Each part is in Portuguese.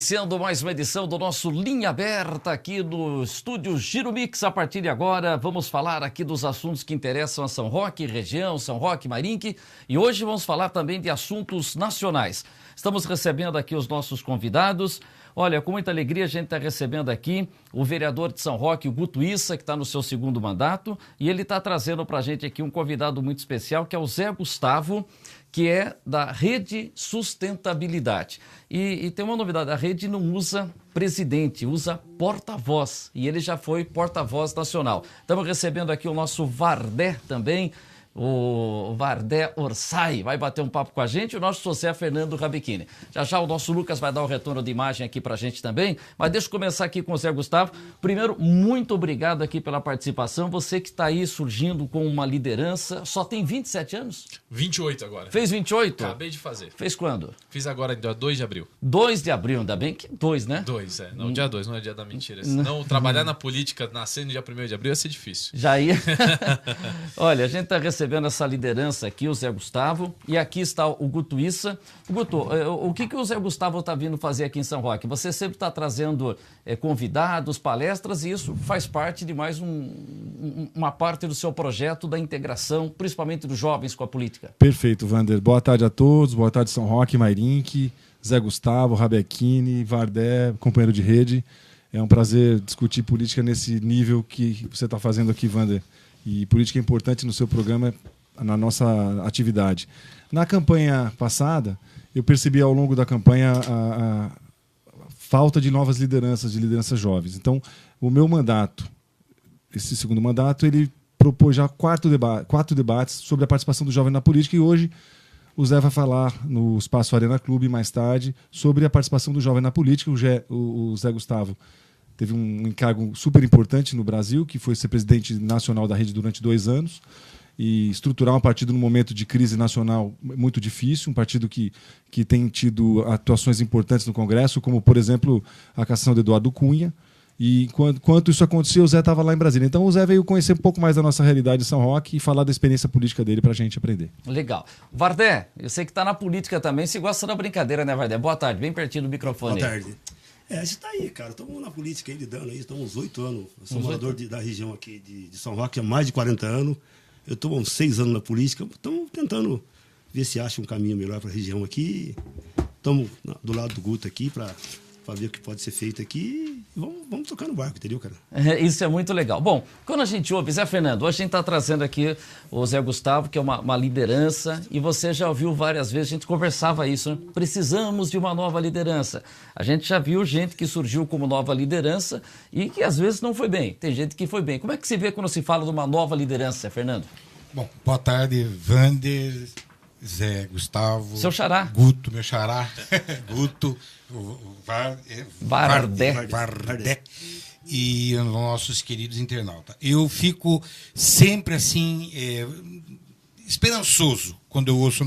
iniciando mais uma edição do nosso Linha Aberta aqui no estúdio Giro Mix. A partir de agora, vamos falar aqui dos assuntos que interessam a São Roque, região, São Roque, Marinque. E hoje vamos falar também de assuntos nacionais. Estamos recebendo aqui os nossos convidados. Olha, com muita alegria a gente está recebendo aqui o vereador de São Roque, o Guto Issa, que está no seu segundo mandato. E ele está trazendo para a gente aqui um convidado muito especial, que é o Zé Gustavo, que é da Rede Sustentabilidade. E tem uma novidade, a rede não usa presidente, usa porta-voz, e ele já foi porta-voz nacional. Estamos recebendo aqui o nosso Vardé também, o Vardé Orsay, vai bater um papo com a gente, o nosso José Fernando Rabechini. Já o nosso Lucas vai dar o retorno de imagem aqui pra gente também, mas deixa eu começar aqui com o Zé Gustavo. Primeiro, muito obrigado aqui pela participação, você que está aí surgindo com uma liderança, só tem 27 anos? 28 agora. Fez 28? Acabei de fazer. Fez quando? Fiz agora, dia 2 de abril. 2 de abril, ainda bem que 2, né? 2, é. Não, dia 2, não é dia da mentira. Senão, trabalhar na política nascendo dia 1º de abril ia ser difícil. Já ia. Olha, a gente está recebendo essa liderança aqui, o Zé Gustavo, e aqui está o Guto Issa. Guto, o que o Zé Gustavo está vindo fazer aqui em São Roque? Você sempre está trazendo convidados, palestras, e isso faz parte de mais uma parte do seu projeto da integração, principalmente dos jovens com a política. Perfeito, Vander. Boa tarde a todos, boa tarde São Roque, Marinque, Zé Gustavo, Rabechini, Vardé, companheiro de rede. É um prazer discutir política nesse nível que você está fazendo aqui, Vander. E política é importante no seu programa, na nossa atividade. Na campanha passada, eu percebi ao longo da campanha a falta de novas lideranças, de lideranças jovens. Então, o meu mandato, esse segundo mandato, ele propôs já quatro debates sobre a participação do jovem na política, e hoje o Zé vai falar no Espaço Arena Clube, mais tarde, sobre a participação do jovem na política. O Zé Gustavo teve um encargo super importante no Brasil, que foi ser presidente nacional da rede durante 2 anos e estruturar um partido num momento de crise nacional muito difícil, um partido que tem tido atuações importantes no Congresso, como, por exemplo, a cassação de Eduardo Cunha. E enquanto isso acontecia, o Zé estava lá em Brasília. Então o Zé veio conhecer um pouco mais da nossa realidade em São Roque e falar da experiência política dele para a gente aprender. Legal. Vardé, eu sei que está na política também, se gosta da brincadeira, né, Vardé? Boa tarde, bem pertinho do microfone. Boa tarde. A gente tá aí, cara. Estamos na política aí lidando aí, estamos uns 8 anos. Eu sou morador da região aqui de São Roque há mais de 40 anos. Eu estou há uns 6 anos na política. Estamos tentando ver se acha um caminho melhor para a região aqui. Estamos do lado do Guto aqui para ver o que pode ser feito aqui. Vamos tocar no barco, entendeu, cara? Isso é muito legal. Bom, quando a gente ouve, Zé Fernando, hoje a gente está trazendo aqui o Zé Gustavo, que é uma liderança, e você já ouviu várias vezes, a gente conversava isso, né? Precisamos de uma nova liderança. A gente já viu gente que surgiu como nova liderança e que às vezes não foi bem. Tem gente que foi bem. Como é que se vê quando se fala de uma nova liderança, Zé Fernando? Bom, boa tarde, Vander, Zé Gustavo. Seu xará. Guto, meu xará. Guto, Vardé. E os nossos queridos internautas. Eu fico sempre assim, esperançoso quando eu ouço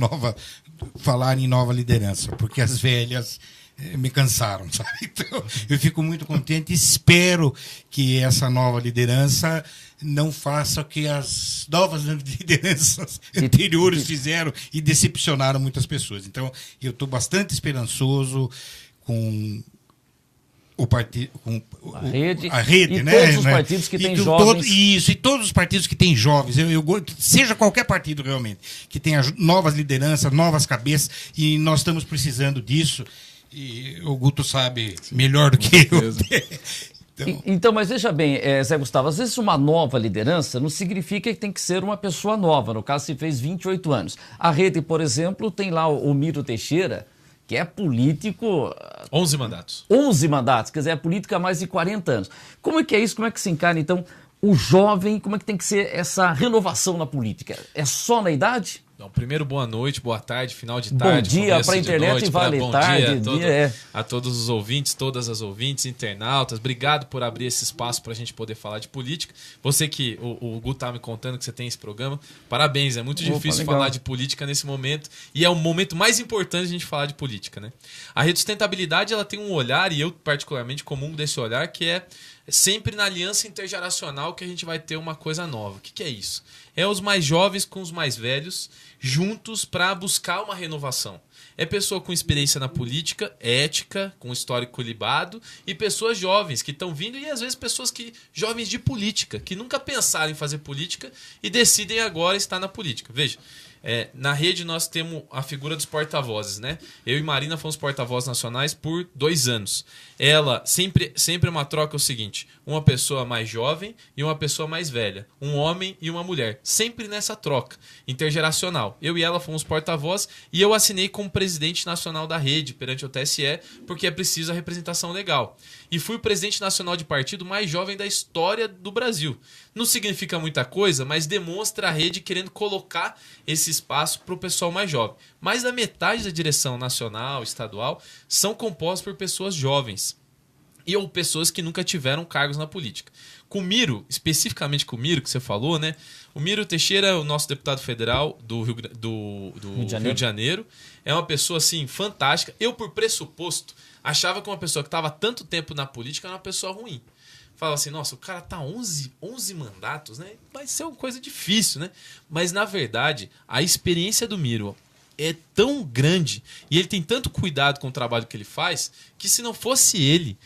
falar em nova liderança, porque as velhas me cansaram, sabe? Então, eu fico muito contente e espero que essa nova liderança não faça o que as novas lideranças anteriores fizeram e decepcionaram muitas pessoas. Então, eu estou bastante esperançoso com o partido, com a rede, e né? Todos os partidos que têm jovens. E todos os partidos que têm jovens, seja qualquer partido realmente, que tenha novas lideranças, novas cabeças, e nós estamos precisando disso. E o Guto sabe melhor do que eu. Então, mas veja bem, Zé Gustavo, às vezes uma nova liderança não significa que tem que ser uma pessoa nova. No caso, se fez 28 anos. A rede, por exemplo, tem lá o Miro Teixeira, que é político... 11 mandatos. 11 mandatos, quer dizer, é político há mais de 40 anos. Como é que é isso? Como é que se encara, então, o jovem? Como é que tem que ser essa renovação na política? É só na idade? Então, primeiro, boa noite, boa tarde, final de tarde. Bom dia para a internet noite, e vale tarde. A todos os ouvintes, todas as ouvintes, internautas. Obrigado por abrir esse espaço para a gente poder falar de política. Você que o Gu tá me contando que você tem esse programa. Parabéns, é muito difícil falar de política nesse momento. E é o momento mais importante a gente falar de política, né? A Rede Sustentabilidade, ela tem um olhar, e eu particularmente comungo desse olhar, que é sempre na aliança intergeracional que a gente vai ter uma coisa nova. O que é isso? É os mais jovens com os mais velhos juntos para buscar uma renovação. É pessoa com experiência na política, ética, com histórico libado, e pessoas jovens que estão vindo, e às vezes pessoas jovens de política, que nunca pensaram em fazer política e decidem agora estar na política. Veja, na rede nós temos a figura dos porta-vozes, né? Eu e Marina fomos porta-vozes nacionais por 2 anos. Ela, sempre uma troca é o seguinte, uma pessoa mais jovem e uma pessoa mais velha, um homem e uma mulher, sempre nessa troca intergeracional. Eu e ela fomos porta-voz e eu assinei como presidente nacional da rede perante o TSE, porque é preciso a representação legal. E fui o presidente nacional de partido mais jovem da história do Brasil. Não significa muita coisa, mas demonstra a rede querendo colocar esse espaço para o pessoal mais jovem. Mais da metade da direção nacional, estadual, são compostos por pessoas jovens. Ou pessoas que nunca tiveram cargos na política. Com o Miro, especificamente com o Miro, que você falou, né? O Miro Teixeira, o nosso deputado federal do Rio de Janeiro, é uma pessoa, assim, fantástica. Eu, por pressuposto, achava que uma pessoa que estava há tanto tempo na política era uma pessoa ruim. Falava assim, nossa, o cara tá 11 mandatos, né? Vai ser uma coisa difícil, né? Mas, na verdade, a experiência do Miro é tão grande e ele tem tanto cuidado com o trabalho que ele faz que, se não fosse ele,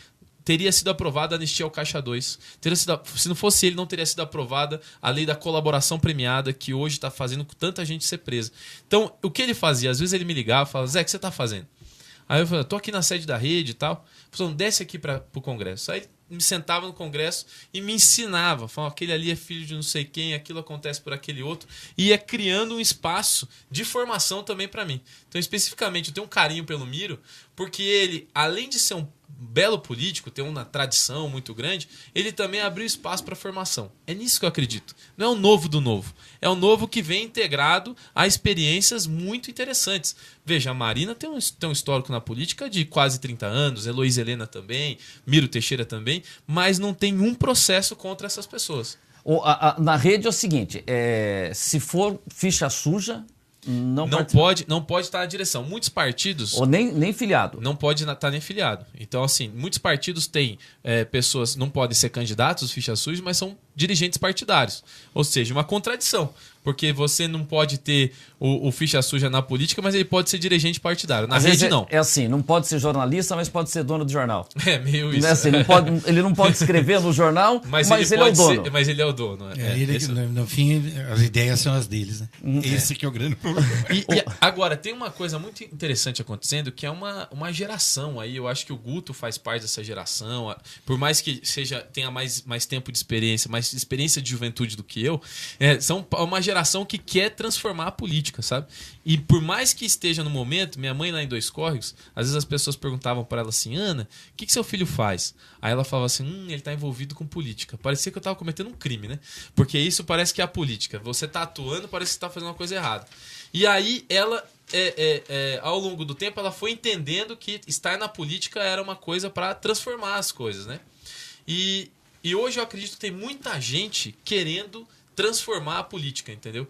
teria sido aprovada a anistia ao Caixa 2. Se não fosse ele, não teria sido aprovada a lei da colaboração premiada, que hoje está fazendo com tanta gente ser presa. Então, o que ele fazia? Às vezes ele me ligava e falava, Zé, o que você está fazendo? Aí eu falei, tô aqui na sede da rede e tal. Falei, desce aqui para o Congresso. Aí ele me sentava no Congresso e me ensinava. Falava, aquele ali é filho de não sei quem, aquilo acontece por aquele outro. E ia criando um espaço de formação também para mim. Então, especificamente, eu tenho um carinho pelo Miro, porque ele, além de ser um belo político, ter uma tradição muito grande, ele também abriu espaço para formação. É nisso que eu acredito. Não é o novo do novo. É o novo que vem integrado a experiências muito interessantes. Veja, a Marina tem um histórico na política de quase 30 anos, Heloísa Helena também, Miro Teixeira também, mas não tem um processo contra essas pessoas. Na rede é o seguinte, se for ficha suja, não pode estar na direção. Muitos partidos... Ou nem filiado. Não pode estar nem filiado. Então, assim, muitos partidos têm pessoas... Não podem ser candidatos, ficha suja, mas são dirigentes partidários. Ou seja, uma contradição. Porque você não pode ter o ficha suja na política, mas ele pode ser dirigente partidário. Na rede, não. É assim, não pode ser jornalista, mas pode ser dono de jornal. É meio isso. Não é assim, ele não pode escrever no jornal, mas ele é o dono. Mas ele é o dono. No fim, as ideias são as deles, né? Esse que é o grande problema. E agora, tem uma coisa muito interessante acontecendo, que é uma geração aí. Eu acho que o Guto faz parte dessa geração. Por mais que tenha mais tempo de experiência, mais experiência de juventude do que eu, são uma geração que quer transformar a política, sabe? E por mais que esteja no momento, minha mãe lá em Dois Córregos, às vezes as pessoas perguntavam para ela assim, Ana, o que seu filho faz? Aí ela falava assim, ele tá envolvido com política. Parecia que eu tava cometendo um crime, né? Porque isso parece que é a política. Você tá atuando, parece que você tá fazendo uma coisa errada. E aí ela, ao longo do tempo, ela foi entendendo que estar na política era uma coisa para transformar as coisas, né? E hoje eu acredito que tem muita gente querendo transformar a política, entendeu?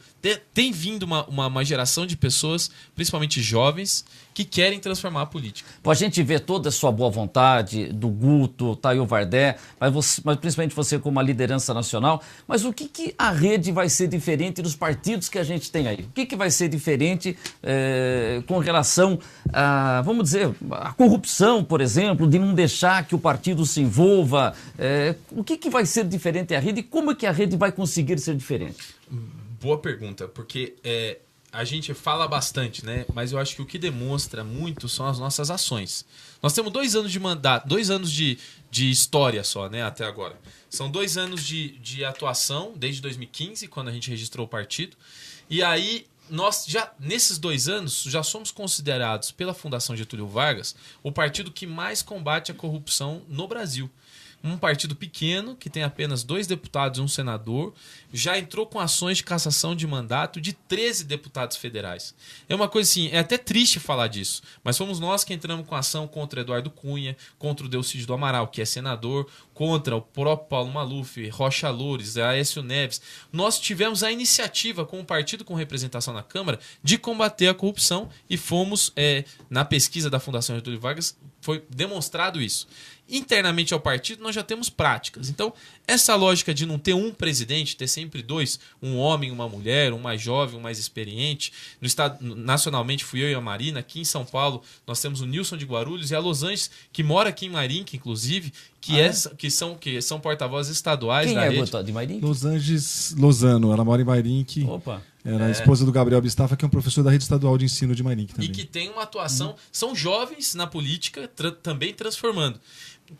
Tem vindo uma geração de pessoas, principalmente jovens, que querem transformar a política. A gente vê toda a sua boa vontade, do Guto, tá aí o Vardé, mas principalmente você como uma liderança nacional, mas o que a rede vai ser diferente dos partidos que a gente tem aí? O que vai ser diferente com relação a, vamos dizer, a corrupção, por exemplo, de não deixar que o partido se envolva? O que vai ser diferente a rede e como é que a rede vai conseguir ser diferente? Boa pergunta, porque a gente fala bastante, né? Mas eu acho que o que demonstra muito são as nossas ações. Nós temos 2 anos de mandato, 2 anos de história só, né? Até agora. São 2 anos de atuação, desde 2015, quando a gente registrou o partido. E aí, nós já, nesses 2 anos, já somos considerados pela Fundação Getúlio Vargas o partido que mais combate a corrupção no Brasil. Um partido pequeno, que tem apenas 2 deputados e 1 senador, já entrou com ações de cassação de mandato de 13 deputados federais. É uma coisa assim, é até triste falar disso, mas fomos nós que entramos com ação contra Eduardo Cunha, contra o Delcídio do Amaral, que é senador, contra o próprio Paulo Maluf, Rocha Loures, Aécio Neves. Nós tivemos a iniciativa com o partido com representação na Câmara de combater a corrupção e fomos, na pesquisa da Fundação Getúlio Vargas, foi demonstrado isso. Internamente ao partido, nós já temos práticas. Então, essa lógica de não ter um presidente, ter sempre dois, um homem e uma mulher, um mais jovem, um mais experiente. No estado, nacionalmente, fui eu e a Marina. Aqui em São Paulo, nós temos o Nilson de Guarulhos e a Los Angeles, que mora aqui em Marinque, inclusive, que são porta-vozes estaduais da rede. Quem é de Marinque? Los Angeles Lozano, ela mora em Marinque. Opa. Era a esposa do Gabriel Bistafa, que é um professor da rede estadual de ensino de Marinque também. E que tem uma atuação... São jovens na política, também transformando.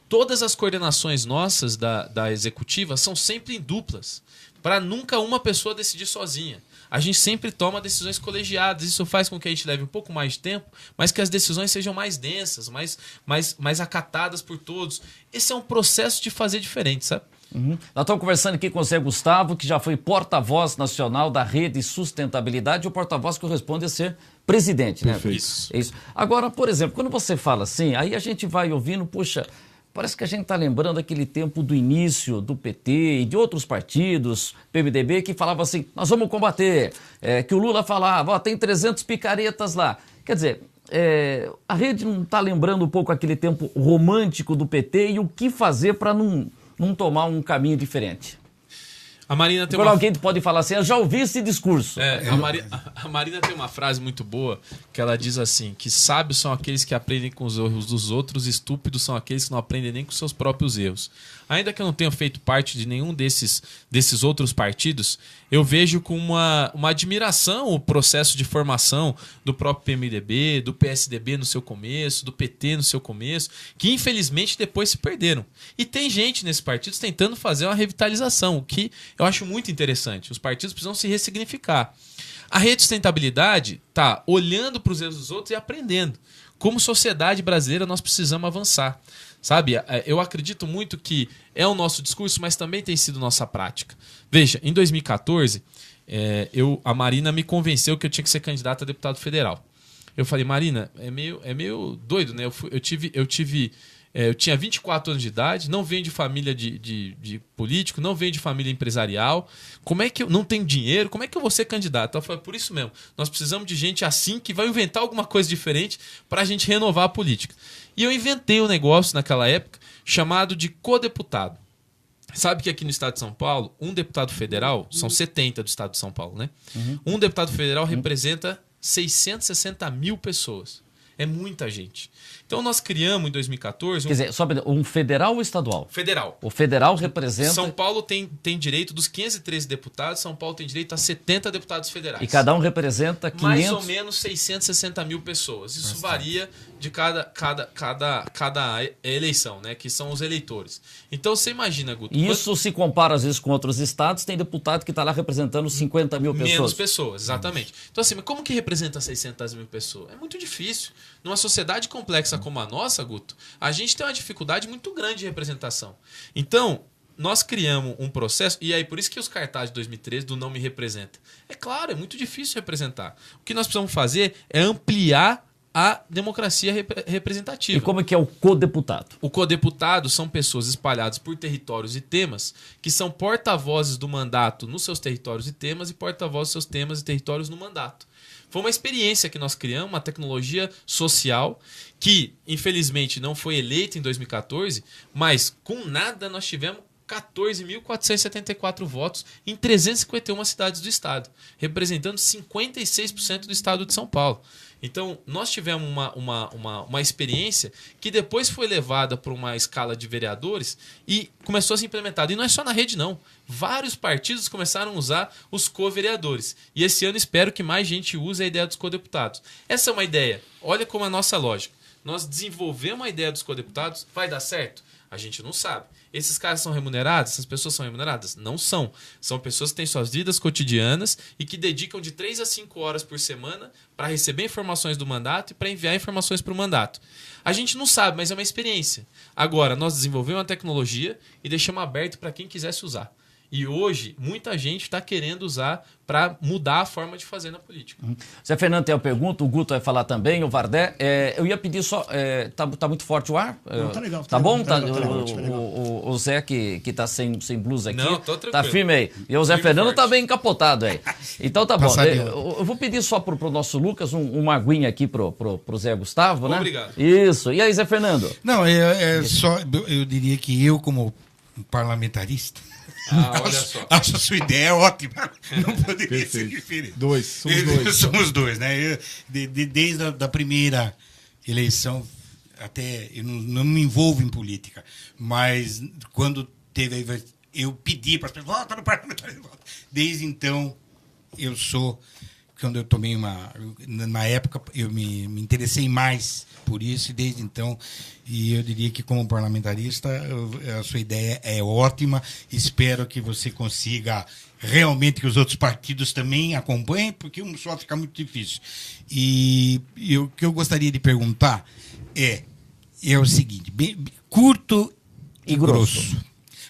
Todas as coordenações nossas da executiva são sempre em duplas, para nunca uma pessoa decidir sozinha. A gente sempre toma decisões colegiadas. Isso faz com que a gente leve um pouco mais de tempo, mas que as decisões sejam mais densas, mais acatadas por todos. Esse é um processo de fazer diferente, sabe? Uhum. Nós estamos conversando aqui com o Zé Gustavo, que já foi porta-voz nacional da Rede Sustentabilidade, e o porta-voz corresponde a ser presidente, Perfeito. né? Isso. Agora, por exemplo, quando você fala assim, aí a gente vai ouvindo, puxa, parece que a gente está lembrando aquele tempo do início do PT e de outros partidos, PMDB, que falava assim, nós vamos combater, que o Lula falava, ó, tem 300 picaretas lá. Quer dizer, a rede não está lembrando um pouco aquele tempo romântico do PT e o que fazer para não tomar um caminho diferente? A Marina tem Agora alguém pode falar assim, eu já ouvi esse discurso. A Marina tem uma frase muito boa, que ela diz assim, que sábios são aqueles que aprendem com os erros dos outros, estúpidos são aqueles que não aprendem nem com seus próprios erros. Ainda que eu não tenha feito parte de nenhum desses outros partidos, eu vejo com uma admiração o processo de formação do próprio PMDB, do PSDB no seu começo, do PT no seu começo, que infelizmente depois se perderam. E tem gente nesses partidos tentando fazer uma revitalização, o que eu acho muito interessante. Os partidos precisam se ressignificar. A rede de sustentabilidade está olhando para os erros dos outros e aprendendo. Como sociedade brasileira, nós precisamos avançar. Sabe, eu acredito muito que é o nosso discurso, mas também tem sido nossa prática. Veja, em 2014, a Marina me convenceu que eu tinha que ser candidato a deputado federal. Eu falei, Marina, é meio doido, né? Eu tinha 24 anos de idade, não venho de família de político, não venho de família empresarial. Como é que eu não tenho dinheiro? Como é que eu vou ser candidato? Eu falei, por isso mesmo, nós precisamos de gente assim que vai inventar alguma coisa diferente para a gente renovar a política. E eu inventei um negócio naquela época chamado de codeputado. Sabe que aqui no estado de São Paulo, um deputado federal, são 70 do estado de São Paulo, né? Um deputado federal representa 660 mil pessoas. É muita gente. Então nós criamos em 2014... Quer dizer, só um federal ou estadual? Federal. O federal representa... São Paulo tem direito dos 513 deputados, São Paulo tem direito a 70 deputados federais. E cada um representa 500... Mais ou menos 660 mil pessoas. Isso varia de cada eleição, né? Que são os eleitores. Então você imagina, Guto... Isso se compara às vezes com outros estados, tem deputado que está lá representando 50 mil pessoas. Menos pessoas, exatamente. Então assim, mas como que representa 600 mil pessoas? É muito difícil. Numa sociedade complexa como a nossa, Guto, a gente tem uma dificuldade muito grande de representação. Então, nós criamos um processo, e aí por isso que os cartazes de 2013 do Não Me Representa. É claro, é muito difícil representar. O que nós precisamos fazer é ampliar a democracia representativa. E como é que é o codeputado? O codeputado são pessoas espalhadas por territórios e temas que são porta-vozes do mandato nos seus territórios e temas e porta-vozes dos seus temas e territórios no mandato. Foi uma experiência que nós criamos, uma tecnologia social que, infelizmente, não foi eleita em 2014, mas com nada nós tivemos 14.474 votos em 351 cidades do estado, representando 56% do estado de São Paulo. Então, nós tivemos uma experiência que depois foi levada para uma escala de vereadores e começou a ser implementada. E não é só na rede, não. Vários partidos começaram a usar os co-vereadores. E esse ano espero que mais gente use a ideia dos co-deputados. Essa é uma ideia. Olha como é a nossa lógica. Nós desenvolvemos a ideia dos co-deputados. Vai dar certo? A gente não sabe. Esses caras são remunerados? Essas pessoas são remuneradas? Não são. São pessoas que têm suas vidas cotidianas e que dedicam de 3 a 5 horas por semana para receber informações do mandato e para enviar informações para o mandato. A gente não sabe, mas é uma experiência. Agora, nós desenvolvemos uma tecnologia e deixamos aberto para quem quisesse usar. E hoje, muita gente está querendo usar para mudar a forma de fazer na política. Zé Fernando tem uma pergunta, o Guto vai falar também, o Vardé. Eu ia pedir só... Tá muito forte o ar? Não, tá legal. Tá bom? Tá legal. O Zé que tá sem blusa aqui. Não, tô tranquilo. Tá firme aí. E o Zé Fernando tá bem encapotado aí. Então tá bom. Eu vou pedir só pro nosso Lucas uma aguinha aqui pro Zé Gustavo, né? Obrigado. Isso. E aí, Zé Fernando? Não, só eu diria que eu, como parlamentarista, olha só. acho a sua ideia ótima. Não poderia ser diferente. Somos dois, né? Desde a primeira eleição, até eu não me envolvo em política, mas quando teve, eu pedi para as pessoas, volta no parlamentarismo. Desde então, quando eu tomei na época, eu me interessei mais por isso, e desde então, e eu diria que como parlamentarista, a sua ideia é ótima, espero que você consiga realmente que os outros partidos também acompanhem, porque um só fica muito difícil. E o que eu gostaria de perguntar é o seguinte, bem, curto e grosso.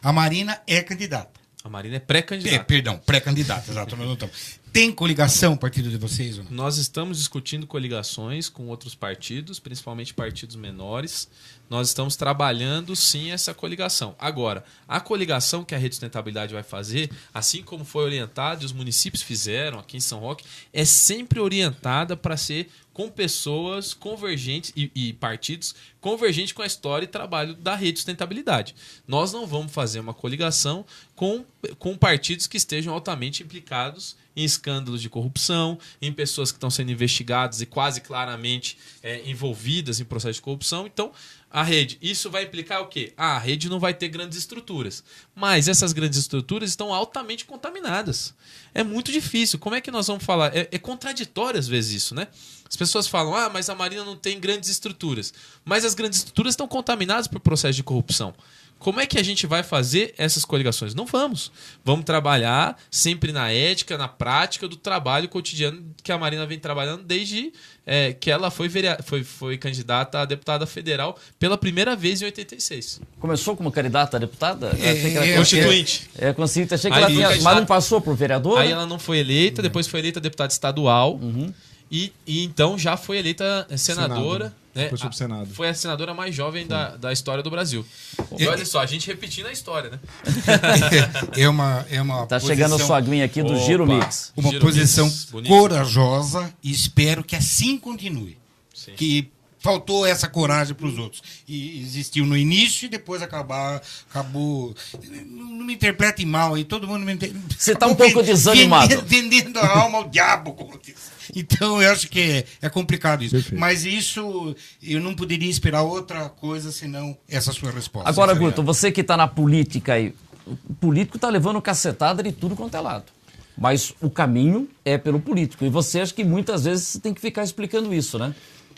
A Marina é candidata. A Marina é pré-candidata. Pré-candidata, exatamente. Tem coligação o partido de vocês? Ou não? Nós estamos discutindo coligações com outros partidos, principalmente partidos menores. Nós estamos trabalhando, sim, essa coligação. Agora, a coligação que a Rede Sustentabilidade vai fazer, assim como foi orientada e os municípios fizeram aqui em São Roque, é sempre orientada para ser com pessoas convergentes e partidos convergentes com a história e trabalho da Rede Sustentabilidade. Nós não vamos fazer uma coligação com partidos que estejam altamente implicados em escândalos de corrupção, em pessoas que estão sendo investigadas e quase claramente envolvidas em processo de corrupção. Então, a rede, isso vai implicar o quê? A rede não vai ter grandes estruturas. Mas essas grandes estruturas estão altamente contaminadas. É muito difícil. Como é que nós vamos falar? É contraditório às vezes isso, né? As pessoas falam, mas a Marina não tem grandes estruturas. Mas as grandes estruturas estão contaminadas por processo de corrupção. Como é que a gente vai fazer essas coligações? Não vamos. Vamos trabalhar sempre na ética, na prática do trabalho cotidiano que a Marina vem trabalhando desde que ela foi candidata a deputada federal pela primeira vez em 86. Começou como candidata a deputada? Constituinte. Constituinte. Achei que ela tinha, mas não passou por vereadora? Aí ela não foi eleita, depois foi eleita deputada estadual. E então já foi eleita senadora. Depois foi pro Senado. Foi a senadora mais jovem da história do Brasil. E olha só, a gente repetindo a história, né? É uma tá chegando a sua aguinha aqui do Giro Mix. Uma posição corajosa e espero que assim continue. Sim. Que faltou essa coragem para os outros. E existiu no início e depois acabou. Não me interprete mal aí, todo mundo me Você está um pouco desanimado. Vendendo a alma ao diabo, como diz. Então eu acho que é complicado isso. Perfeito. Mas isso eu não poderia esperar outra coisa senão essa sua resposta. Agora, Guto, você que está na política aí, o político está levando cacetada de tudo quanto é lado. Mas o caminho é pelo político. E você acha que muitas vezes tem que ficar explicando isso, né?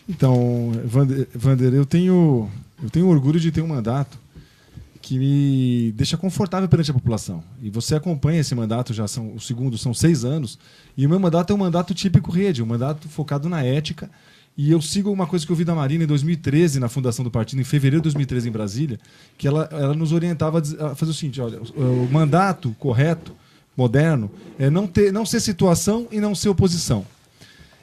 Então, Vander, eu tenho orgulho de ter um mandato que me deixa confortável perante a população. E você acompanha esse mandato, o segundo são 6 anos, e o meu mandato é um mandato típico rede, um mandato focado na ética. E eu sigo uma coisa que eu vi da Marina em 2013, na fundação do partido, em fevereiro de 2013 em Brasília, que ela nos orientava a fazer o seguinte: olha, o mandato correto, moderno, é não ser situação e não ser oposição.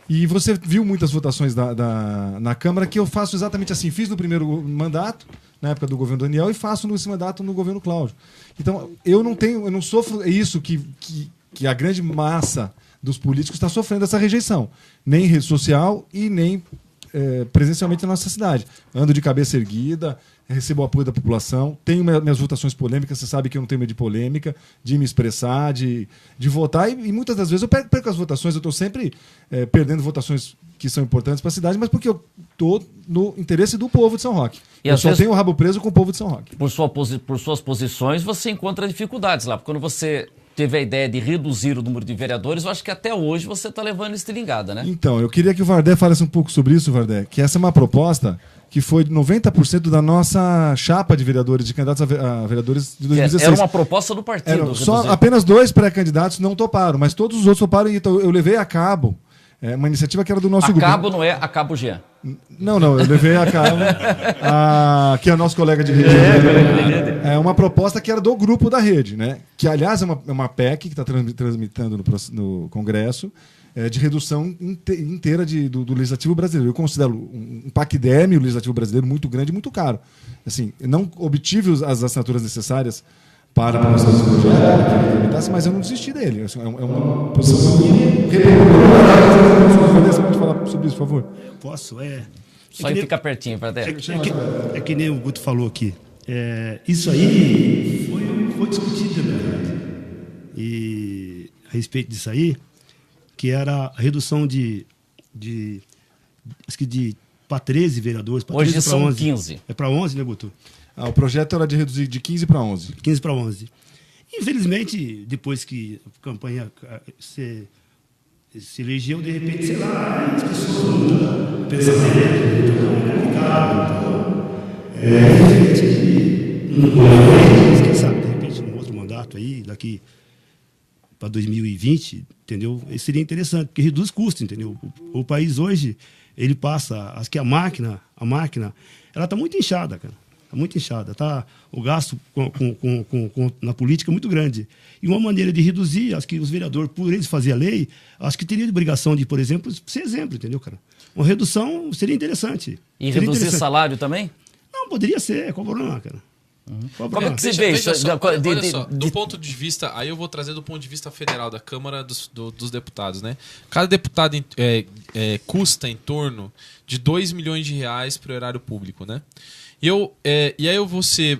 E você viu muitas votações na Câmara que eu faço exatamente assim. Fiz no primeiro mandato, na época do governo Daniel, e faço nesse mandato no governo Cláudio. Então, eu não sofro isso que a grande massa dos políticos está sofrendo, essa rejeição. Nem em rede social e nem presencialmente na nossa cidade. Ando de cabeça erguida, recebo o apoio da população, tenho minhas votações polêmicas, você sabe que eu não tenho medo de polêmica, de me expressar, de votar, e muitas das vezes eu perco as votações, eu estou sempre perdendo votações que são importantes para a cidade, mas porque eu estou no interesse do povo de São Roque. E eu só tenho o rabo preso com o povo de São Roque. Por suas posições, você encontra dificuldades lá, porque quando você teve a ideia de reduzir o número de vereadores, eu acho que até hoje você está levando estilingada, né? Então, eu queria que o Vardé falasse um pouco sobre isso, Vardé, que essa é uma proposta que foi 90% da nossa chapa de vereadores, de candidatos a vereadores de 2016. Era uma proposta do partido. Apenas 2 pré-candidatos não toparam, mas todos os outros toparam, então eu levei a cabo uma iniciativa que era do nosso grupo. A cabo não é a Cabo Jean. Não, eu levei a cabo, que é nosso colega de rede. É uma proposta que era do grupo da rede, né? Que, aliás, é uma PEC que está tramitando no Congresso, de redução inteira do Legislativo brasileiro. Eu considero um paquidérmio legislativo brasileiro muito grande e muito caro. Assim, eu não obtive as assinaturas necessárias para a nossa projeto, mas eu não desisti dele. É uma posição Você pode falar sobre isso, por favor? Eu posso, Só aí fica pertinho para dentro. É que nem o Guto falou aqui. Isso aí foi discutido, na verdade. E a respeito disso aí, que era a redução para 13 vereadores. Hoje são 11. 15. É para 11, né, Guto? O projeto era de reduzir de 15 para 11. 15 para 11. Infelizmente, depois que a campanha se elegeu, de repente, sei lá, as pessoas mudam pensamento, quem sabe, de repente, um outro mandato aí, daqui para 2020, entendeu? Isso seria interessante, porque reduz custo, entendeu? O país hoje, ele passa, acho que a máquina, ela está muito inchada, cara. Está muito inchada. Tá, o gasto na política é muito grande. E uma maneira de reduzir, acho que os vereadores, por eles fazerem a lei, acho que teria a obrigação de, por exemplo, ser exemplo, entendeu, cara? Uma redução seria interessante. E reduzir salário também? Não, poderia ser. Qual o problema, cara? Como é que você vê isso? Olha só, do ponto de vista, aí eu vou trazer do ponto de vista federal, da Câmara dos Deputados, né? Cada deputado custa em torno de 2 milhões de reais para o erário público, né? E aí eu vou ser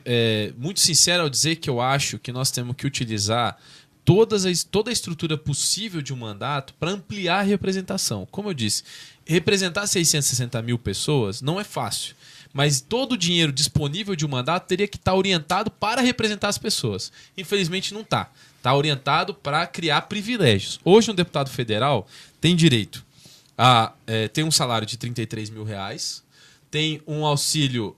muito sincero ao dizer que eu acho que nós temos que utilizar toda a estrutura possível de um mandato para ampliar a representação. Como eu disse, representar 660 mil pessoas não é fácil. Mas todo o dinheiro disponível de um mandato teria que estar orientado para representar as pessoas. Infelizmente não está. Está orientado para criar privilégios. Hoje um deputado federal tem direito a ter um salário de 33 mil reais, tem um auxílio...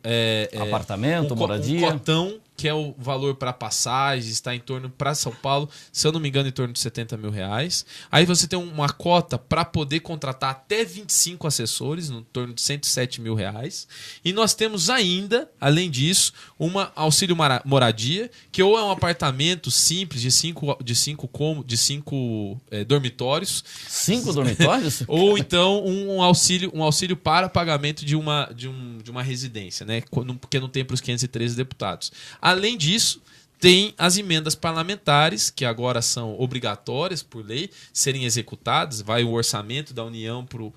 apartamento, moradia. Um cotão, que é o valor para passagens, está em torno, para São Paulo, se eu não me engano, em torno de 70 mil reais. Aí você tem uma cota para poder contratar até 25 assessores, no torno de 107 mil reais. E nós temos ainda, além disso, uma auxílio moradia, que ou é um apartamento simples de 5 dormitórios. 5 dormitórios? Ou então um auxílio para pagamento de uma residência, né? Porque não tem para os 513 deputados. Além disso, tem as emendas parlamentares, que agora são obrigatórias por lei, serem executadas. Vai o orçamento da União para o